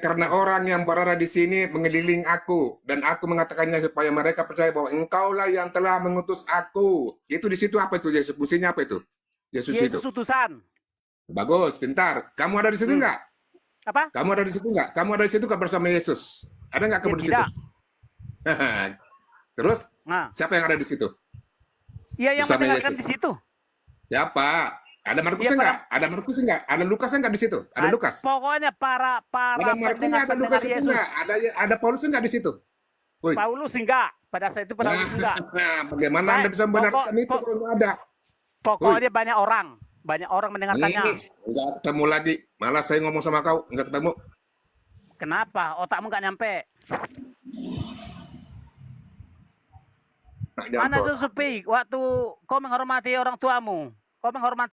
karena orang yang berada di sini mengelilingi aku dan aku mengatakannya supaya mereka percaya bahwa engkaulah yang telah mengutus aku. Itu di situ apa itu Yesus? Fungsinya apa itu? Yesus itu. Utusan. Bagus, pintar. Kamu ada di situ enggak? Apa? Kamu ada di situ enggak? Kamu ada di situ enggak bersama Yesus? Ada enggak kamu di situ? Tidak. Terus, siapa yang ada di situ? Iya, yang Bersama mendengarkan Yesus. di situ. Siapa? Ada Markus Iya, enggak? Ada Markus enggak? Ada Lukas enggak di situ? Ada Lukas? Pokoknya para Ada Markus enggak? Ada Lukas itu Yesus. enggak? Ada Paulus enggak di situ? Woi. Paulus enggak. Pada saat itu Paulus enggak. Bagaimana Anda bisa membenarkan itu kalau enggak ada? Pokoknya banyak orang mendengarkannya. Enggak ketemu lagi. Malah saya ngomong sama kau, enggak ketemu. Kenapa? Otakmu enggak nyampe. Mana sesupi waktu kau menghormati orang tuamu? Kau menghormati